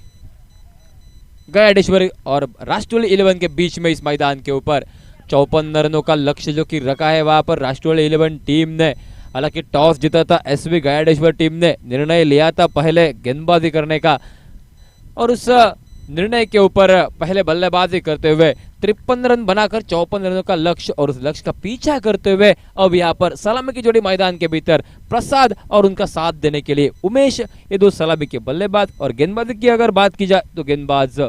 Speaker 2: गयाडेश्वर और राष्ट्रवादी 11 के बीच में इस मैदान के ऊपर 54 रनों का लक्ष्य जो कि रखा है वहां पर राष्ट्रवादी 11 टीम ने। हालांकि टॉस जीता था एसवी गयाडेश्वर टीम ने, निर्णय लिया था पहले गेंदबाजी करने का और उस निर्णय के ऊपर पहले बल्लेबाजी करते हुए 53 रन बनाकर 54 रनों का लक्ष्य और उस लक्ष्य का पीछा करते हुए अब यहाँ पर सलामी की जोड़ी मैदान के भीतर प्रसाद और उनका साथ देने के लिए उमेश, ये 2 सलामी के बल्लेबाज। और गेंदबाजी की अगर बात की जाए तो गेंदबाज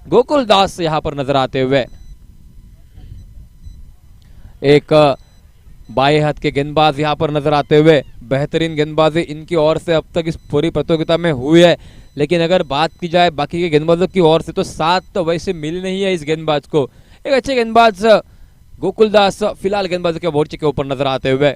Speaker 2: गोकुल दास यहाँ पर नजर आते हुए। एक बाएं हाथ के गेंदबाज यहाँ पर नजर आते हुए। बेहतरीन गेंदबाजी इनकी ओर से अब तक इस पूरी प्रतियोगिता में हुई है। लेकिन अगर बात की जाए बाकी के गेंदबाजों की ओर से तो साथ तो वैसे मिल नहीं है इस गेंदबाज को। एक अच्छे गेंदबाज गोकुल दास फिलहाल गेंदबाजों के मोर्चे के ऊपर नजर आते हुए।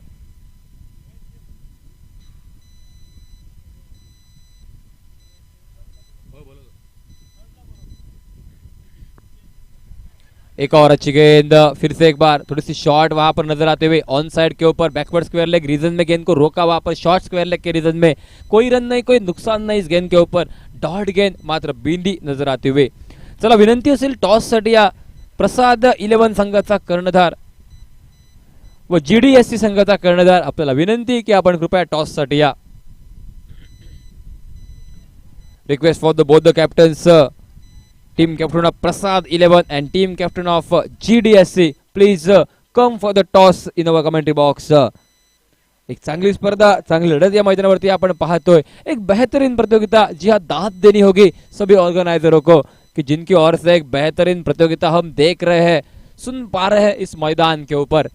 Speaker 2: एक और अच्छी गेंद, फिर से एक बार थोड़ी सी शॉट वहां पर नजर आते हुए ऑन साइड के ऊपर बैकवर्ड स्क्वायर लेग रीजन में गेंद को रोका। वहां पर शॉर्ट स्क्वायर लेग के रीजन में कोई रन नहीं, कोई नुकसान नहीं इस गेंद के ऊपर। डॉट गेंद मात्र बिंदी नजर आते हुए। चला विनंती असेल टॉससाठी या प्रसाद 11 संघाचा कर्णधार व जीडीएससी संघाचा कर्णधार आपल्याला विनंती की आपण कृपया टॉससाठी या। Request for the both the captains, team captain of Prasad 11 and team captain of GDSC, please come for the toss in our commentary box. एक चांगली स्पर्धा, चांगली लढत या मैदानावरती आपण पाहतोय। एक बेहतरीन प्रतियोगिता जी हाँ दाद देनी होगी सभी ऑर्गेनाइजरों को कि जिनकी ओर से एक बेहतरीन प्रतियोगिता हम देख रहे हैं, सुन पा रहे हैं इस मैदान के ऊपर।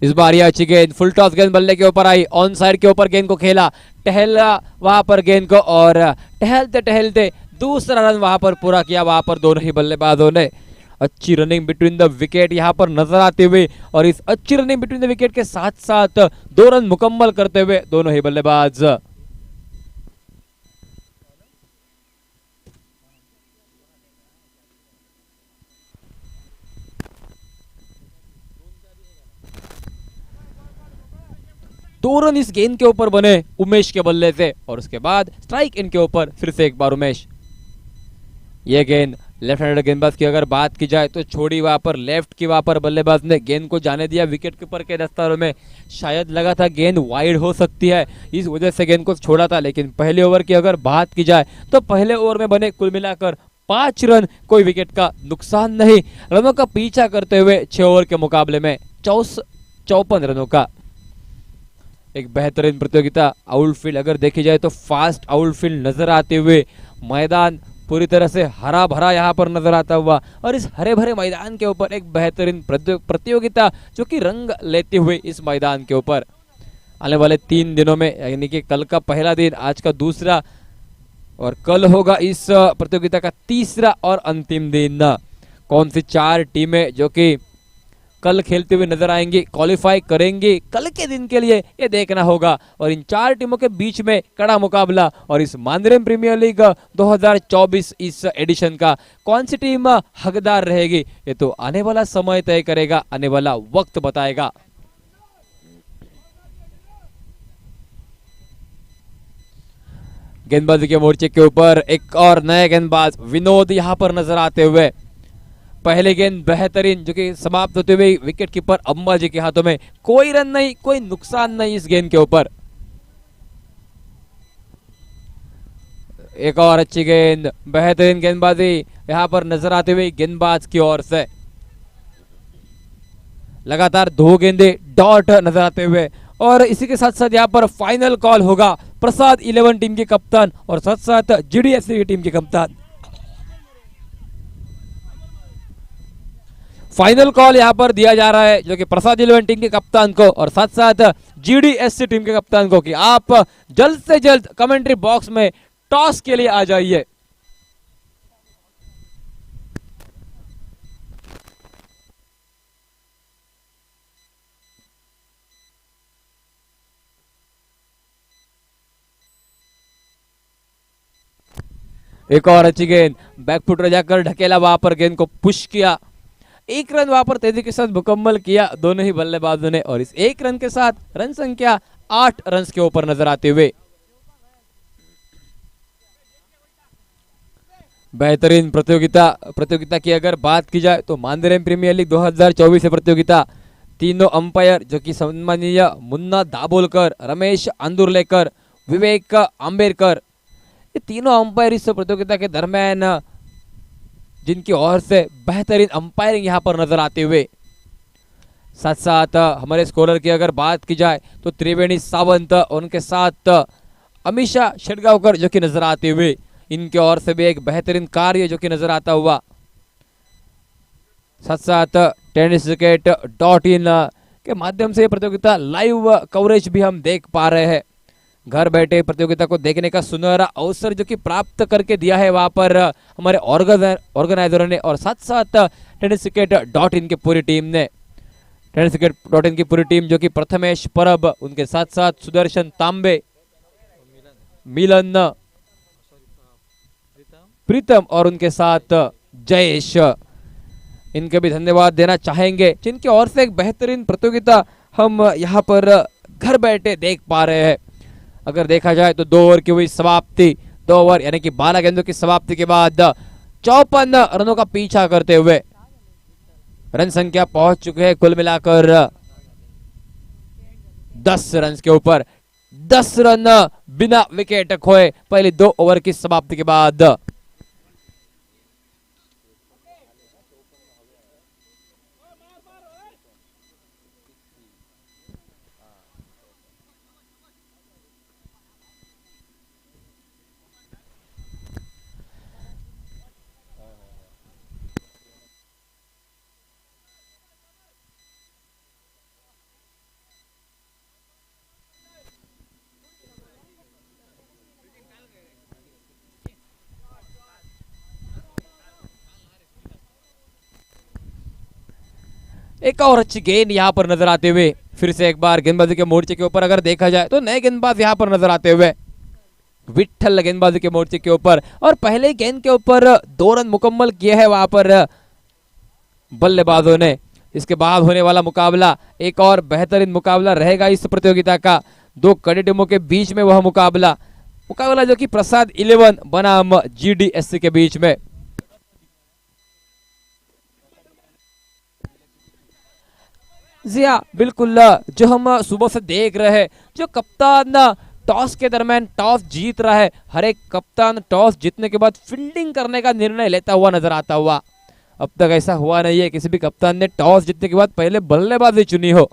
Speaker 2: इस बार यह अच्छी गेंद, फुल टॉस गेंद बल्ले के ऊपर आई, ऑन साइड के ऊपर गेंद को खेला, टहला वहां पर गेंद को और टहलते टहलते दूसरा रन वहां पर पूरा किया। वहां पर दोनों ही बल्लेबाजों ने अच्छी रनिंग बिटवीन द विकेट यहां पर नजर आते हुए और इस अच्छी रनिंग बिटवीन द विकेट के साथ साथ 2 रन मुकम्मल करते हुए दोनों ही बल्लेबाज। दो रन इस गेंद के ऊपर बने उमेश के बल्ले से और उसके बाद स्ट्राइक इनके ऊपर फिर से एक बार उमेश। यह गेंद लेफ्ट हैंडेड गेंदबाज की अगर बात की जाए तो छोड़ी वहां पर लेफ्ट की, वहां पर बल्लेबाज ने गेंद को जाने दिया। विकेट कीपर के दस्तारों में शायद लगा था गेंद वाइड हो सकती है, इस वजह से गेंद को छोड़ा था। लेकिन पहले ओवर की अगर बात की जाए तो पहले ओवर में बने कुल मिलाकर 5 रन, कोई विकेट का नुकसान नहीं। रनों का पीछा करते हुए 6 ओवर के मुकाबले में 54 रनों का एक बेहतरीन प्रतियोगिता। आउटफील्ड अगर देखी जाए तो फास्ट आउटफील्ड नजर आते हुए, मैदान पूरी तरह से हरा भरा यहाँ पर नजर आता हुआ और इस हरे भरे मैदान के ऊपर एक बेहतरीन प्रतियोगिता जो कि रंग लेते हुए इस मैदान के ऊपर आने वाले 3 दिनों में, यानी कि कल का पहला दिन, आज का दूसरा और कल होगा इस प्रतियोगिता का तीसरा और अंतिम दिन। कौन सी 4 टीमें जो कि कल खेलते हुए नजर आएंगे, क्वालिफाई करेंगे कल के दिन के लिए, ये देखना होगा। और इन 4 टीमों के बीच में कड़ा मुकाबला और इस मांद्रेम प्रीमियर लीग 2024 इस एडिशन का कौन सी टीम हकदार रहेगी, ये तो आने वाला समय तय करेगा, आने वाला वक्त बताएगा। गेंदबाजी के मोर्चे के ऊपर एक और नए गेंदबाज विनोद यहां पर नजर आते हुए। पहले गेंद बेहतरीन जो कि समाप्त होते हुए विकेट कीपर अंबाजी के हाथों में, कोई रन नहीं, कोई नुकसान नहीं इस गेंद के ऊपर। एक और अच्छी गेंद, बेहतरीन गेंदबाजी यहां पर नजर आते हुए गेंदबाज की ओर से। लगातार 2 गेंदे डॉट नजर आते हुए। और इसी के साथ साथ यहाँ पर फाइनल कॉल होगा प्रसाद 11 टीम के कप्तान और साथ साथ जीडीएससी की टीम के कप्तान। फाइनल कॉल यहाँ पर दिया जा रहा है जो कि प्रसाद 11 टीम के कप्तान को और साथ साथ जीडीएससी टीम के कप्तान को कि आप जल्द से जल्द कमेंट्री बॉक्स में टॉस के लिए आ जाइए। एक और अच्छी गेंद बैकफुट में जाकर ढकेला, वहां पर गेंद को पुश किया। 1 रन वहां पर तेजी के साथ मुकम्मल किया दोनों ही बल्लेबाजों ने और इस 1 रन के साथ रन संख्या 8 रन के ऊपर नजर आते हुए। बेहतरीन प्रतियोगिता की अगर बात की जाए तो मांदेरेम प्रीमियर लीग 2024 प्रतियोगिता तीनों अंपायर जो कि सम्मानीय मुन्ना दाभोलकर, रमेश अंदुरलेकर, विवेक आंबेडकर, ये तीनों अंपायर इस प्रतियोगिता के दरमियान जिनकी ओर से बेहतरीन अंपायरिंग यहां पर नजर आते हुए। साथ साथ हमारे स्कोरर की अगर बात की जाए तो त्रिवेणी सावंत, उनके साथ अमीशा शेटगांवकर जो कि नजर आते हुए, इनके ओर से भी एक बेहतरीन कार्य जो कि नजर आता हुआ। साथ साथ tenniscricket.in के माध्यम से प्रतियोगिता लाइव कवरेज भी हम देख पा रहे हैं। घर बैठे प्रतियोगिता को देखने का सुनहरा अवसर जो कि प्राप्त करके दिया है वहां पर हमारे ऑर्गेनाइजरों ने और साथ साथ tenniscricket.in की पूरी टीम ने। tenniscricket.in की पूरी टीम जो कि प्रथमेश परब, उनके साथ साथ सुदर्शन तांबे, मिलन प्रीतम और उनके साथ जयेश, इनके भी धन्यवाद देना चाहेंगे जिनकी ओर से एक बेहतरीन प्रतियोगिता हम यहाँ पर घर बैठे देख पा रहे हैं। अगर देखा जाए तो 2 ओवर की हुई समाप्ति, 2 ओवर यानी कि 12 गेंदों की समाप्ति के बाद 54 रनों का पीछा करते हुए रन संख्या पहुंच चुके हैं कुल मिलाकर 10 रन के ऊपर। 10 रन बिना विकेट खोए पहले 2 ओवर की समाप्ति के बाद। एक और अच्छी गेंद यहां पर नजर आते हुए फिर से एक बार गेंदबाजी के मोर्चे के ऊपर अगर देखा जाए तो नए गेंदबाज यहां पर नजर आते हुए विट्ठल गेंदबाजी के मोर्चे के ऊपर और पहले गेंद के ऊपर 2 रन मुकम्मल किए हैं वहां पर बल्लेबाजों ने। इसके बाद होने वाला मुकाबला एक और बेहतरीन मुकाबला रहेगा इस प्रतियोगिता का। 2 कड़ी टीमों के बीच में वह मुकाबला जो कि प्रसाद 11 बनाम जीडीएससी के बीच में। जी हाँ, बिल्कुल जो हम सुबह से देख रहे हैं, जो कप्तान टॉस के दरमियान टॉस जीत रहा है, हर एक कप्तान टॉस जीतने के बाद फील्डिंग करने का निर्णय लेता हुआ नजर आता हुआ। अब तक ऐसा हुआ नहीं है किसी भी कप्तान ने टॉस जीतने के बाद पहले बल्लेबाजी चुनी हो,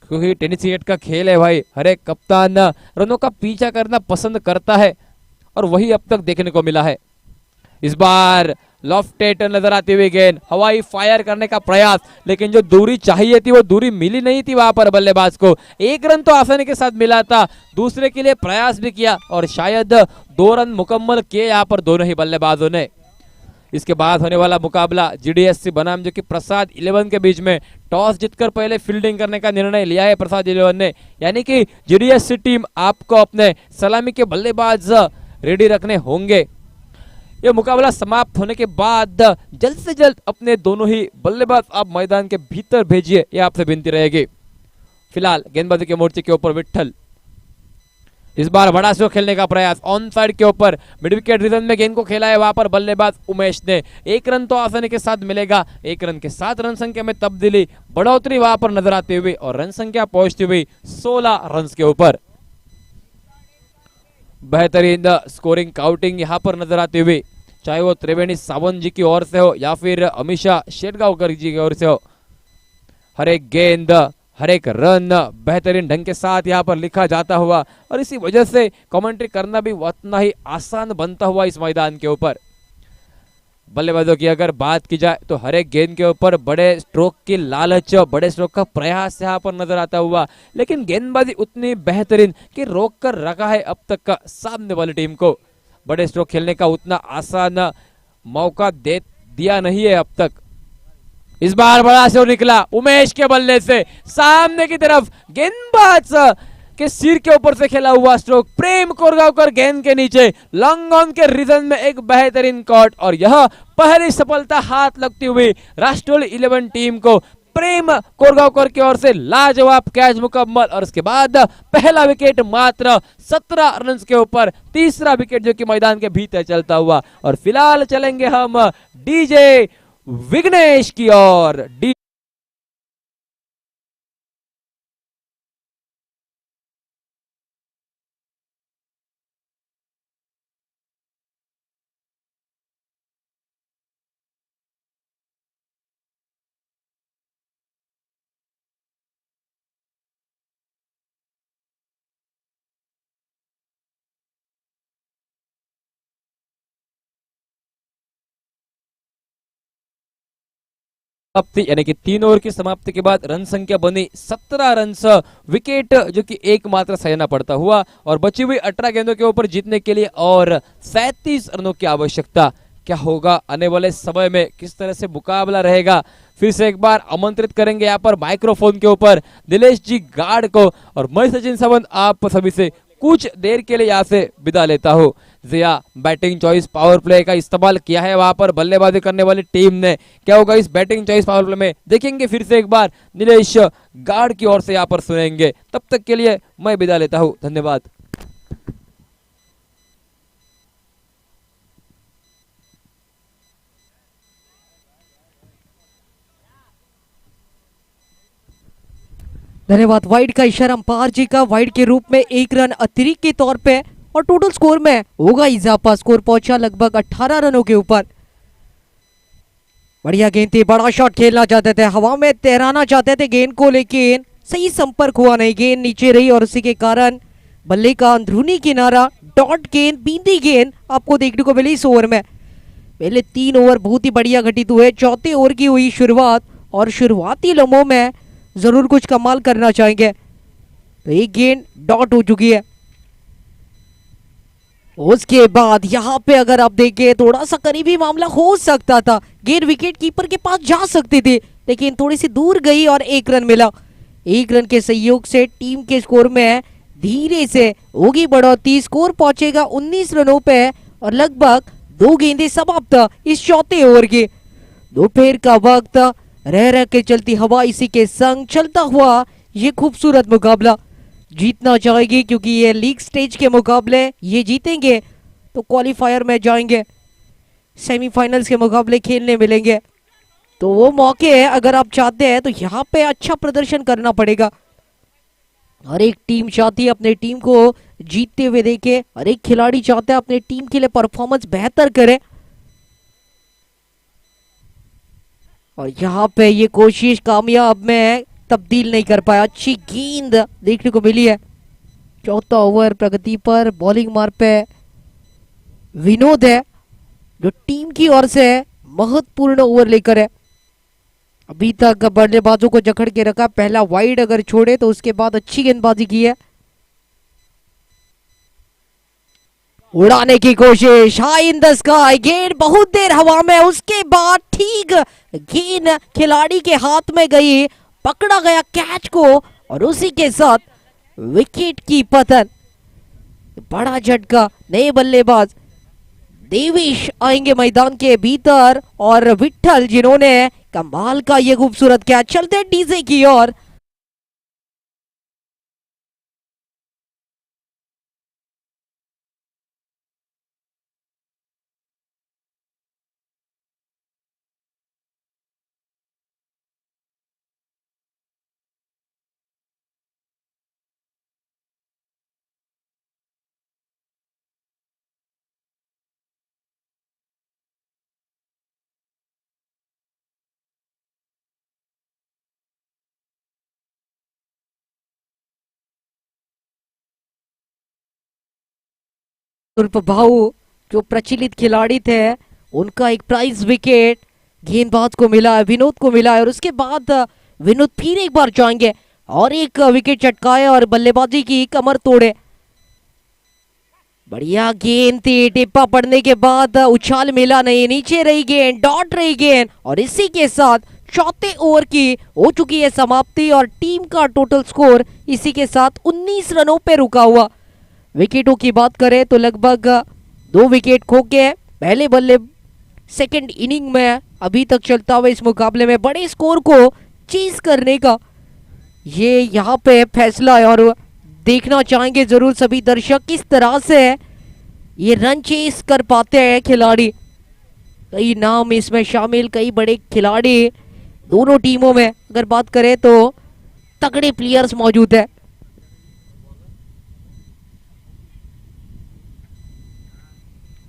Speaker 2: क्योंकि टेनिस क्रिकेट का खेल है भाई। हर एक कप्तान रनों का पीछा करना पसंद करता है और वही अब तक देखने को मिला है। इस बार लॉफ्टेड नजर आती हुई गेंद, हवाई फायर करने का प्रयास, लेकिन जो दूरी चाहिए थी वो दूरी मिली नहीं थी वहां पर बल्लेबाज को। 1 रन तो आसानी के साथ मिला था, दूसरे के लिए प्रयास भी किया और शायद 2 रन मुकम्मल किए यहाँ पर दोनों ही बल्लेबाजों ने। इसके बाद होने वाला मुकाबला जीडीएससी बनाम जो कि प्रसाद 11 के बीच में। टॉस जीतकर पहले फील्डिंग करने का निर्णय लिया है प्रसाद 11 ने, यानी कि जीडीएससी टीम आपको अपने सलामी के बल्लेबाज रेडी रखने होंगे। ये मुकाबला समाप्त होने के बाद जल्द से जल्द अपने दोनों ही बल्लेबाज आप मैदान के भीतर भेजिए, ये आपसे विनती रहेगी। फिलहाल गेंदबाजी के मोर्चे के ऊपर विट्ठल, इस बार बड़ा शो खेलने का प्रयास, ऑन साइड के ऊपर मिड विकेट रीजन में गेंद को खेला है वहां पर बल्लेबाज उमेश ने। 1 रन तो आसानी के साथ मिलेगा। 1 रन के साथ रन संख्या में तब्दीली, बढ़ोतरी वहां पर नजर आती हुई और रन संख्या पहुंचती हुई 16 रन के ऊपर। बेहतरीन स्कोरिंग काउंटिंग यहां पर नजर आती हुई, चाहे वो त्रिवेणी सावंत जी की ओर से हो या फिर अमीशा शेटगांवकर जी की ओर से हो। हर एक गेंद, हर एक रन बेहतरीन ढंग के साथ यहाँ पर लिखा जाता हुआ और इसी वजह से कमेंट्री करना भी उतना ही आसान बनता हुआ इस मैदान के ऊपर। बल्लेबाजों की अगर बात की जाए तो हर एक गेंद के ऊपर बड़े स्ट्रोक की लालच, बड़े स्ट्रोक का प्रयास यहाँ पर नजर आता हुआ, लेकिन गेंदबाजी उतनी बेहतरीन कि रोक कर रखा है अब तक का सामने वाली टीम को। बड़े स्ट्रोक खेलने का उतना आसान मौका दे दिया नहीं है अब तक। इस बार बड़ा शॉट निकला उमेश के बल्ले से सामने की तरफ, गेंदबाज के सिर के ऊपर से खेला हुआ स्ट्रोक प्रेम कोरगांवकर गेंद के नीचे लॉन्ग ऑन के रीजन में एक बेहतरीन कॉट और यह पहली सफलता हाथ लगती हुई राष्ट्रीय 11 टीम को। प्रेम कोरगांवकर की ओर से लाजवाब कैच मुकम्मल और उसके बाद पहला विकेट मात्र 17 रन के ऊपर, तीसरा विकेट जो कि मैदान के भीतर चलता हुआ। और फिलहाल चलेंगे हम डीजे विघ्नेश की ओर। समाप्ति यानी कि 3 ओवर की समाप्ति के बाद रन संख्या बनी 17 रन, विकेट जो कि एकमात्र सहना पड़ता हुआ और बची हुई 18 गेंदों के ऊपर जीतने के लिए और 37 रनों की आवश्यकता। क्या होगा आने वाले समय में, किस तरह से मुकाबला रहेगा, फिर से एक बार आमंत्रित करेंगे यहाँ पर माइक्रोफोन के ऊपर दिलेश जी गार्ड को और मैं सचिन सावंत आप सभी से कुछ देर के लिए यहाँ से विदा लेता हूँ। जिया बैटिंग चॉइस पावर प्ले का इस्तेमाल किया है वहां पर बल्लेबाजी करने वाली टीम ने, क्या होगा इस बैटिंग चॉइस पावर प्ले में देखेंगे फिर से एक बार नीलेश गार्ड की ओर से यहाँ पर सुनेंगे। तब तक के लिए मैं विदा लेता हूँ, धन्यवाद।
Speaker 1: धन्यवाद। वाइड का इशारा अंपायर जी का, वाइड के रूप में 1 रन अतिरिक्त के तौर पे और टोटल स्कोर में होगा इजाफा। स्कोर पहुंचा लगभग 18 रनों के ऊपर। बढ़िया गेंद थी, बड़ा शॉट खेलना चाहते थे, हवा में तैराना चाहते थे गेंद को, लेकिन सही संपर्क हुआ नहीं, गेंद नीचे रही और उसी के कारण बल्ले का अंदरूनी किनारा डॉट गेंद, बींदी गेंद आपको देखने को मिली इस ओवर में। पहले 3 ओवर बहुत ही बढ़िया घटित हुए, चौथे ओवर की हुई शुरुआत और शुरुआती लम्हों में जरूर कुछ कमाल करना चाहेंगे। तो एक गेंद डॉट हो चुकी है। उसके बाद यहाँ पे अगर आप देखें थोड़ा सा करीबी मामला हो सकता था, गेंद विकेट कीपर के पास जा सकती थी, लेकिन थोड़ी सी दूर गई और 1 रन मिला। 1 रन के सहयोग से टीम के स्कोर में धीरे से होगी बढ़ोतरी। स्कोर पहुंचेगा 19 रनों पे और लगभग 2 गेंदें समाप्त इस चौथे ओवर की। दोपहर का वक्त, रह रह के चलती हवा, इसी के संग चलता हुआ ये खूबसूरत मुकाबला जीतना चाहेगी, क्योंकि ये लीग स्टेज के मुकाबले ये जीतेंगे तो क्वालिफायर में जाएंगे, सेमीफाइनल्स के मुकाबले खेलने मिलेंगे। तो वो मौके है, अगर आप चाहते हैं तो यहाँ पे अच्छा प्रदर्शन करना पड़ेगा। हर एक टीम चाहती है अपने टीम को जीतते हुए देखे, हर एक खिलाड़ी चाहता है अपने टीम के लिए परफॉर्मेंस बेहतर करे और यहाँ पे ये कोशिश कामयाब में तब्दील नहीं कर पाया। अच्छी गेंद देखने को मिली है। चौथा ओवर प्रगति पर, बॉलिंग मार्ग पे विनोद है जो टीम की ओर से महत्वपूर्ण ओवर लेकर है। अभी तक बल्लेबाजों को जकड़ के रखा, पहला वाइड अगर छोड़े तो उसके बाद अच्छी गेंदबाजी की है। उड़ाने की कोशिश, हाई इन द स्काई, गेंद बहुत देर हवा में, उसके बाद ठीक गेंद खिलाड़ी के हाथ में गई, पकड़ा गया कैच को और उसी के साथ विकेट की पतन। बड़ा झटका, नए बल्लेबाज देवेश आएंगे मैदान के भीतर और विठल जिन्होंने कमाल का ये खूबसूरत कैच। चलते डीजे की ओर। भाऊ जो प्रचलित खिलाड़ी थे उनका एक प्राइज विकेट गेंदबाज को मिला है, विनोद को मिला है। और उसके बाद विनोद फिर एक बार जाएंगे और एक विकेट चटकाए और बल्लेबाजी की कमर तोड़े। बढ़िया गेंद थी, टिप्पा पड़ने के बाद उछाल मिला नहीं, नीचे रही गेंद, डॉट रही गेंद। और इसी के साथ चौथे ओवर की हो चुकी है समाप्ति और टीम का टोटल स्कोर इसी के साथ 19 रनों पे रुका हुआ। विकेटों की बात करें तो लगभग 2 विकेट खो के पहले बल्ले सेकंड इनिंग में अभी तक चलता हुआ इस मुकाबले में बड़े स्कोर को चेज करने का ये यहाँ पे फैसला है। और देखना चाहेंगे जरूर सभी दर्शक किस तरह से ये रन चेस कर पाते हैं खिलाड़ी। कई नाम इसमें शामिल, कई बड़े खिलाड़ी दोनों टीमों में अगर बात करें तो तगड़े प्लेयर्स मौजूद है।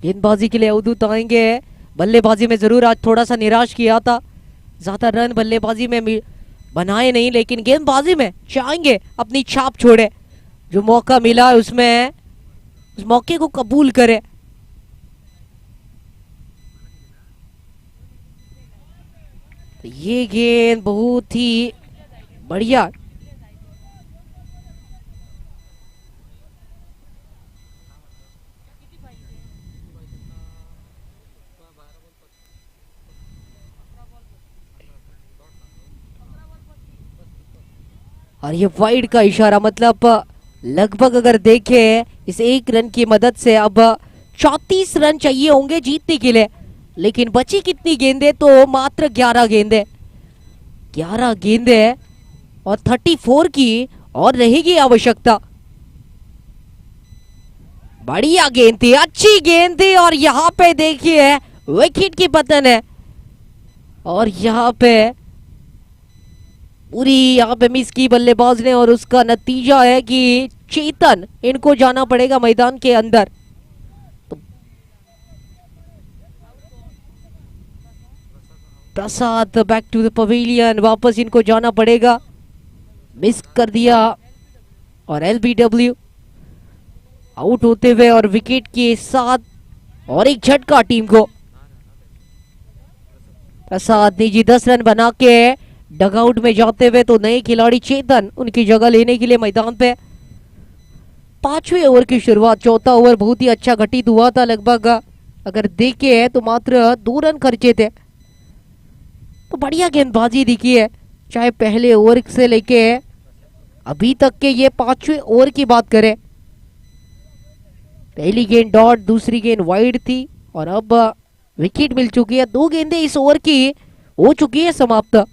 Speaker 1: गेंदबाजी के लिए अवधूत आएंगे, बल्लेबाजी में जरूर आज थोड़ा सा निराश किया था, ज्यादा रन बल्लेबाजी में बनाए नहीं, लेकिन गेंदबाजी में चाहेंगे अपनी छाप छोड़े। जो मौका मिला है उसमें उस मौके को कबूल करे। ये गेंद बहुत ही बढ़िया, और ये वाइड का इशारा, मतलब लगभग अगर देखें इस एक रन की मदद से अब 34 रन चाहिए होंगे जीतने के लिए। लेकिन बची कितनी गेंदे तो मात्र 11 गेंदे, 11 गेंदे और 34 की और रहेगी आवश्यकता। बढ़िया गेंद थी, अच्छी गेंद थी और यहाँ पे देखिए विकेट की पतन है। और यहाँ पे पूरी यहाँ पे मिस की बल्लेबाज ने और उसका नतीजा है कि चेतन इनको जाना पड़ेगा मैदान के अंदर। तो प्रसाद बैक टू द पवेलियन, वापस इनको जाना पड़ेगा, मिस कर दिया। और एलबीडब्ल्यू आउट होते हुए और विकेट के साथ और एक झटका टीम को। प्रसाद निजी 10 रन बना के डगआउट में जाते हुए तो नए खिलाड़ी चेतन उनकी जगह लेने के लिए मैदान पे। 5वें ओवर की शुरुआत, चौथा ओवर बहुत ही अच्छा घटित हुआ था। लगभग अगर देखे तो मात्र 2 रन खर्चे थे। तो बढ़िया गेंदबाजी दिखी है, चाहे पहले ओवर से लेके अभी तक के ये 5वें ओवर की बात करें। पहली गेंद डॉट, दूसरी गेंद वाइड थी और अब विकेट मिल चुकी है। 2 गेंदें इस ओवर की हो चुकी है समाप्त।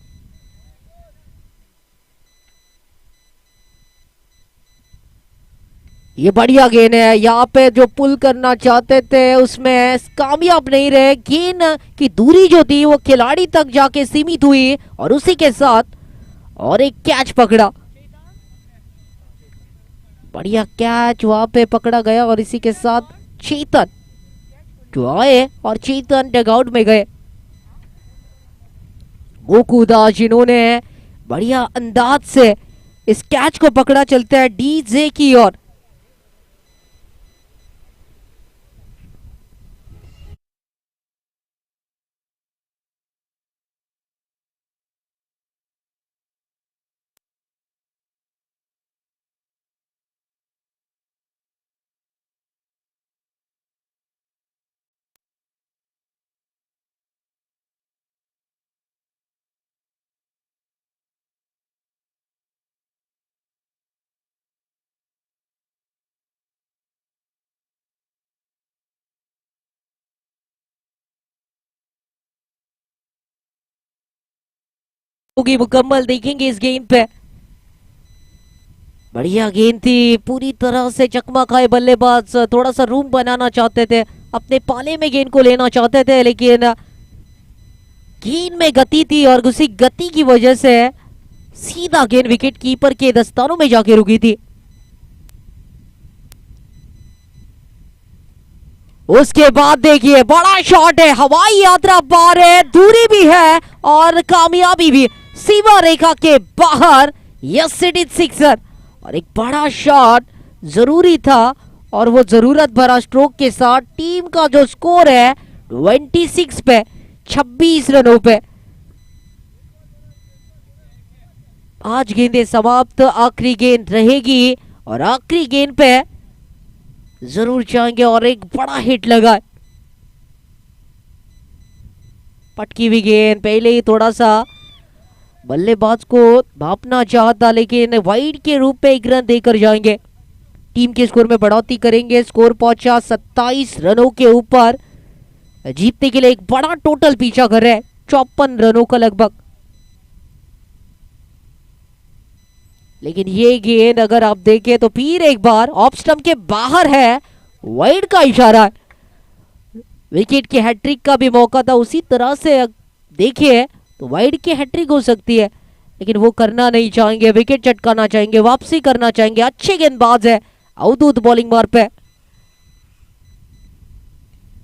Speaker 1: ये बढ़िया गेंद है, यहाँ पे जो पुल करना चाहते थे उसमें कामयाब नहीं रहे। गेंद की दूरी जो थी वो खिलाड़ी तक जाके सीमित हुई और उसी के साथ और एक कैच पकड़ा। बढ़िया कैच वहां पे पकड़ा गया और इसी के साथ चेतन जो आए और चेतन डगआउट में गए। गोकुदास जिन्होंने बढ़िया अंदाज से इस कैच को पकड़ा, चलते हैं डीजे की ओर। होगी मुकम्मल, देखेंगे इस गेंद पे। बढ़िया गेंद थी, पूरी तरह से चकमा खाए बल्लेबाज, थोड़ा सा रूम बनाना चाहते थे, अपने पाले में गेंद को लेना चाहते थे, लेकिन गेंद में गति थी और उसी गति की वजह से सीधा गेंद विकेट कीपर के दस्तानों में जाके रुकी थी। उसके बाद देखिए बड़ा शॉट है, हवाई यात्रा पार है, दूरी भी है और कामयाबी भी, सीमा रेखा के बाहर। यस इट इज सिक्सर और एक बड़ा शॉट जरूरी था और वो जरूरत भरा स्ट्रोक के साथ टीम का जो स्कोर है 26 पे, 26 रनों पे। 5 गेंदें समाप्त, आखिरी गेंद रहेगी और आखिरी गेंद पे जरूर चाहेंगे और एक बड़ा हिट लगा। पटकी हुई गेंद, पहले ही थोड़ा सा बल्लेबाज को भापना चाहता, लेकिन वाइड के रूप में एक रन देकर जाएंगे। टीम के स्कोर में बढ़ोतरी करेंगे। स्कोर पहुंचा 27 रनों के ऊपर। जीतने के लिए एक बड़ा टोटल पीछा कर रहे हैं, 54 रनों का लगभग। लेकिन ये गेंद अगर आप देखें तो फिर एक बार ऑफ स्टंप के बाहर है, वाइड का इशारा है। विकेट की हैट्रिक का भी मौका था, उसी तरह से देखिए तो वाइड की हैट्रिक हो सकती है, लेकिन वो करना नहीं चाहेंगे, विकेट चटकाना चाहेंगे, वापसी करना चाहेंगे। अच्छे गेंदबाज है अवधूत बॉलिंग मार पे।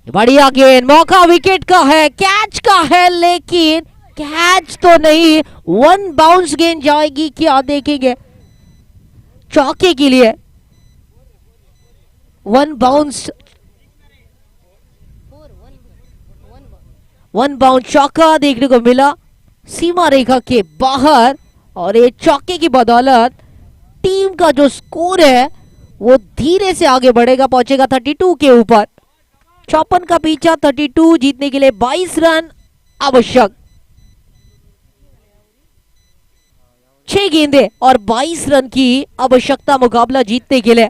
Speaker 1: बढ़िया गेंद, मौका विकेट का है, कैच का है, लेकिन कैच तो नहीं, वन बाउंस गेंद जाएगी क्या देखेंगे। चौके के लिए वन बाउंस, वन बाउंस चौका देखने को मिला सीमा रेखा के बाहर। और ये चौके की बदौलत टीम का जो स्कोर है वो धीरे से आगे बढ़ेगा, पहुंचेगा 32 के ऊपर। 54 का पीछा, 32 जीतने के लिए 22 रन आवश्यक। 6 गेंदें और 22 रन की आवश्यकता मुकाबला जीतने के लिए।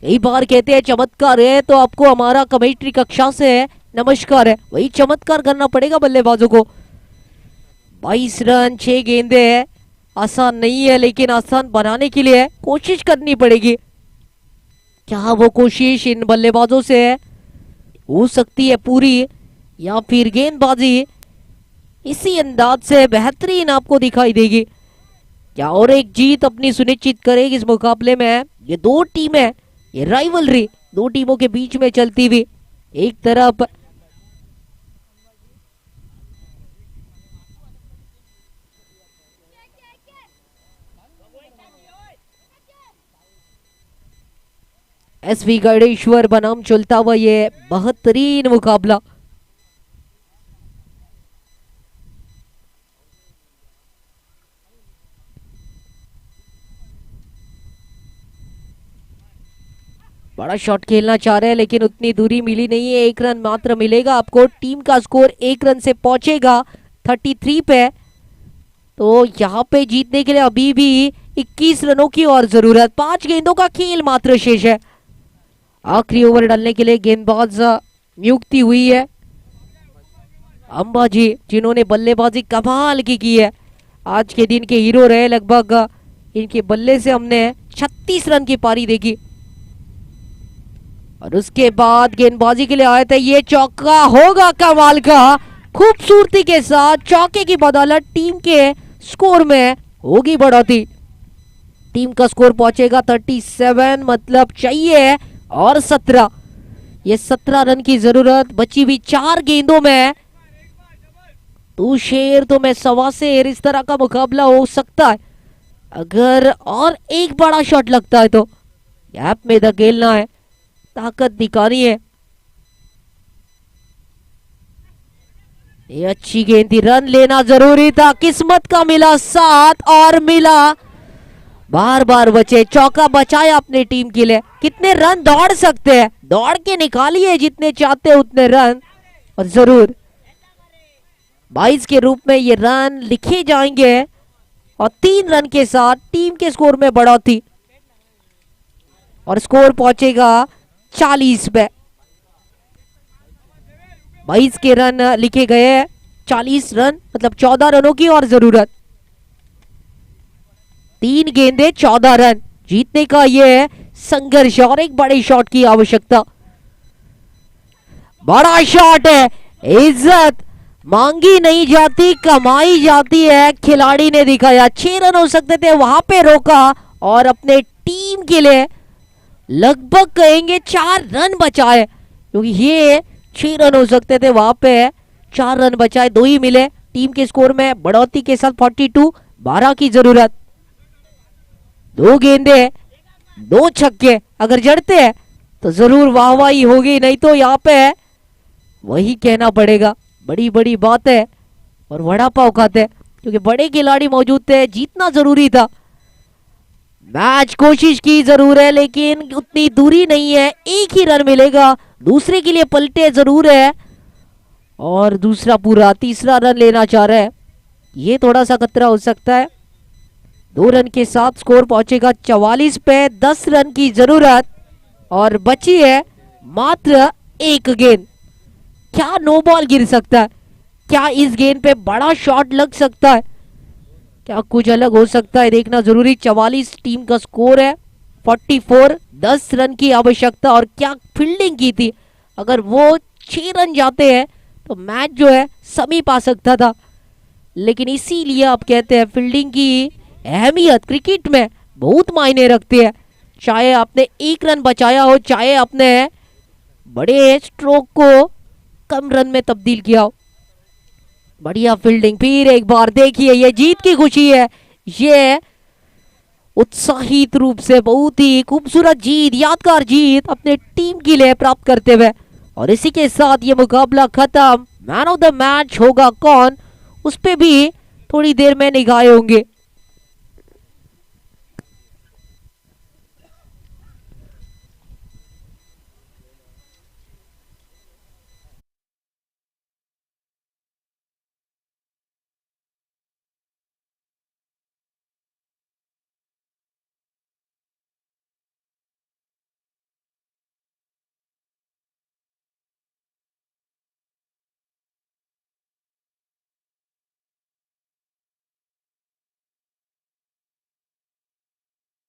Speaker 1: कई बार कहते हैं चमत्कार है, तो आपको हमारा कमेंट्री कक्षा से नमस्कार है, वही चमत्कार करना पड़ेगा बल्लेबाजों को। 22 रन, 6 गेंदें है, आसान नहीं है, लेकिन आसान बनाने के लिए कोशिश करनी पड़ेगी। क्या वो कोशिश इन बल्लेबाजों से हो सकती है पूरी, या फिर गेंदबाजी इसी अंदाज से बेहतरीन आपको दिखाई देगी? क्या और एक जीत अपनी सुनिश्चित करेगी इस मुकाबले में? ये दो टीमें, ये राइवलरी दो टीमों के बीच में चलती हुई, एक तरफ SV गणेश्वर बनाम चलता हुआ ये बेहतरीन मुकाबला। बड़ा शॉट खेलना चाह रहे हैं, लेकिन उतनी दूरी मिली नहीं है, 1 रन मात्र मिलेगा आपको। टीम का स्कोर 1 रन से पहुंचेगा 33 पे। तो यहाँ पे जीतने के लिए अभी भी 21 रनों की और जरूरत। 5 गेंदों का खेल मात्र शेष है। आखिरी ओवर डालने के लिए गेंदबाज नियुक्ति हुई है अंबाजी, जिन्होंने बल्लेबाजी कमाल की है। आज के दिन के हीरो रहे, लगभग इनके बल्ले से हमने 36 रन की पारी देखी। और उसके बाद गेंदबाजी के लिए आए थे, ये चौका होगा कमाल का। खूबसूरती के साथ चौके की बदौलत टीम के स्कोर में होगी बढ़ोतरी। टीम का स्कोर पहुंचेगा 37, मतलब चाहिए और 17। ये 17 रन की जरूरत बची हुई 4 गेंदों में। तू शेर तो मैं सवा शेर, इस तरह का मुकाबला हो सकता है अगर और एक बड़ा शॉट लगता है तो। गैप में धकेलना है, ताकत दिखानी है। ये अच्छी गेंद थी, रन लेना जरूरी था, किस्मत का मिला साथ और मिला बार बार बचे। चौका बचाया अपनी टीम के लिए। कितने रन दौड़ सकते हैं, दौड़ के निकालिए जितने चाहते हैं उतने रन, और जरूर 22 के रूप में ये रन लिखे जाएंगे। और 3 रन के साथ टीम के स्कोर में बढ़ोतरी और स्कोर पहुंचेगा 40 पे। 22 के रन लिखे गए, 40 रन मतलब 14 रनों की और जरूरत। 3 गेंदे 14 रन, जीतने का ये संघर्ष और एक बड़े शॉट की आवश्यकता। बड़ा शॉट है, इज्जत मांगी नहीं जाती, कमाई जाती है। खिलाड़ी ने दिखाया, 6 रन हो सकते थे, वहां पे रोका और अपने टीम के लिए लगभग कहेंगे 4 रन बचाए, क्योंकि ये 6 रन हो सकते थे, वहां पे 4 रन बचाए, 2 ही मिले। टीम के स्कोर में बढ़ोतरी के साथ 42, 12 की जरूरत। 2 गेंदे 2 छक्के अगर जड़ते हैं तो जरूर वाहवाही होगी, नहीं तो यहाँ पे वही कहना पड़ेगा बड़ी बड़ी बात है और वड़ा पाव खाते हैं, क्योंकि बड़े खिलाड़ी मौजूद थे, जीतना जरूरी था। मैच कोशिश की जरूर है लेकिन उतनी दूरी नहीं है, एक ही रन मिलेगा, दूसरे के लिए पलटे जरूर है और दूसरा पूरा तीसरा रन लेना चाह रहा है, ये थोड़ा सा खतरा हो सकता है। 2 रन के साथ स्कोर पहुंचेगा 44 पे, 10 रन की जरूरत और बची है मात्र एक गेंद। क्या नो बॉल गिर सकता है? क्या इस गेंद पे बड़ा शॉट लग सकता है? क्या कुछ अलग हो सकता है? देखना जरूरी। 44 टीम का स्कोर है, 44, 10 रन की आवश्यकता और क्या फील्डिंग की थी, अगर वो 6 रन जाते हैं तो मैच जो है समीप आ सकता था। लेकिन इसीलिए आप कहते हैं फील्डिंग की अहमियत क्रिकेट में बहुत मायने रखती है। चाहे आपने 1 रन बचाया हो, चाहे आपने बड़े स्ट्रोक को कम रन में तब्दील किया हो, बढ़िया फील्डिंग। फिर एक बार देखिए, ये जीत की खुशी है, ये उत्साहित रूप से बहुत ही खूबसूरत जीत, यादगार जीत अपने टीम के लिए प्राप्त करते हुए। और इसी के साथ ये मुकाबला खत्म। मैन ऑफ द मैच होगा कौन, उस पे भी थोड़ी देर में निगाहें होंगे।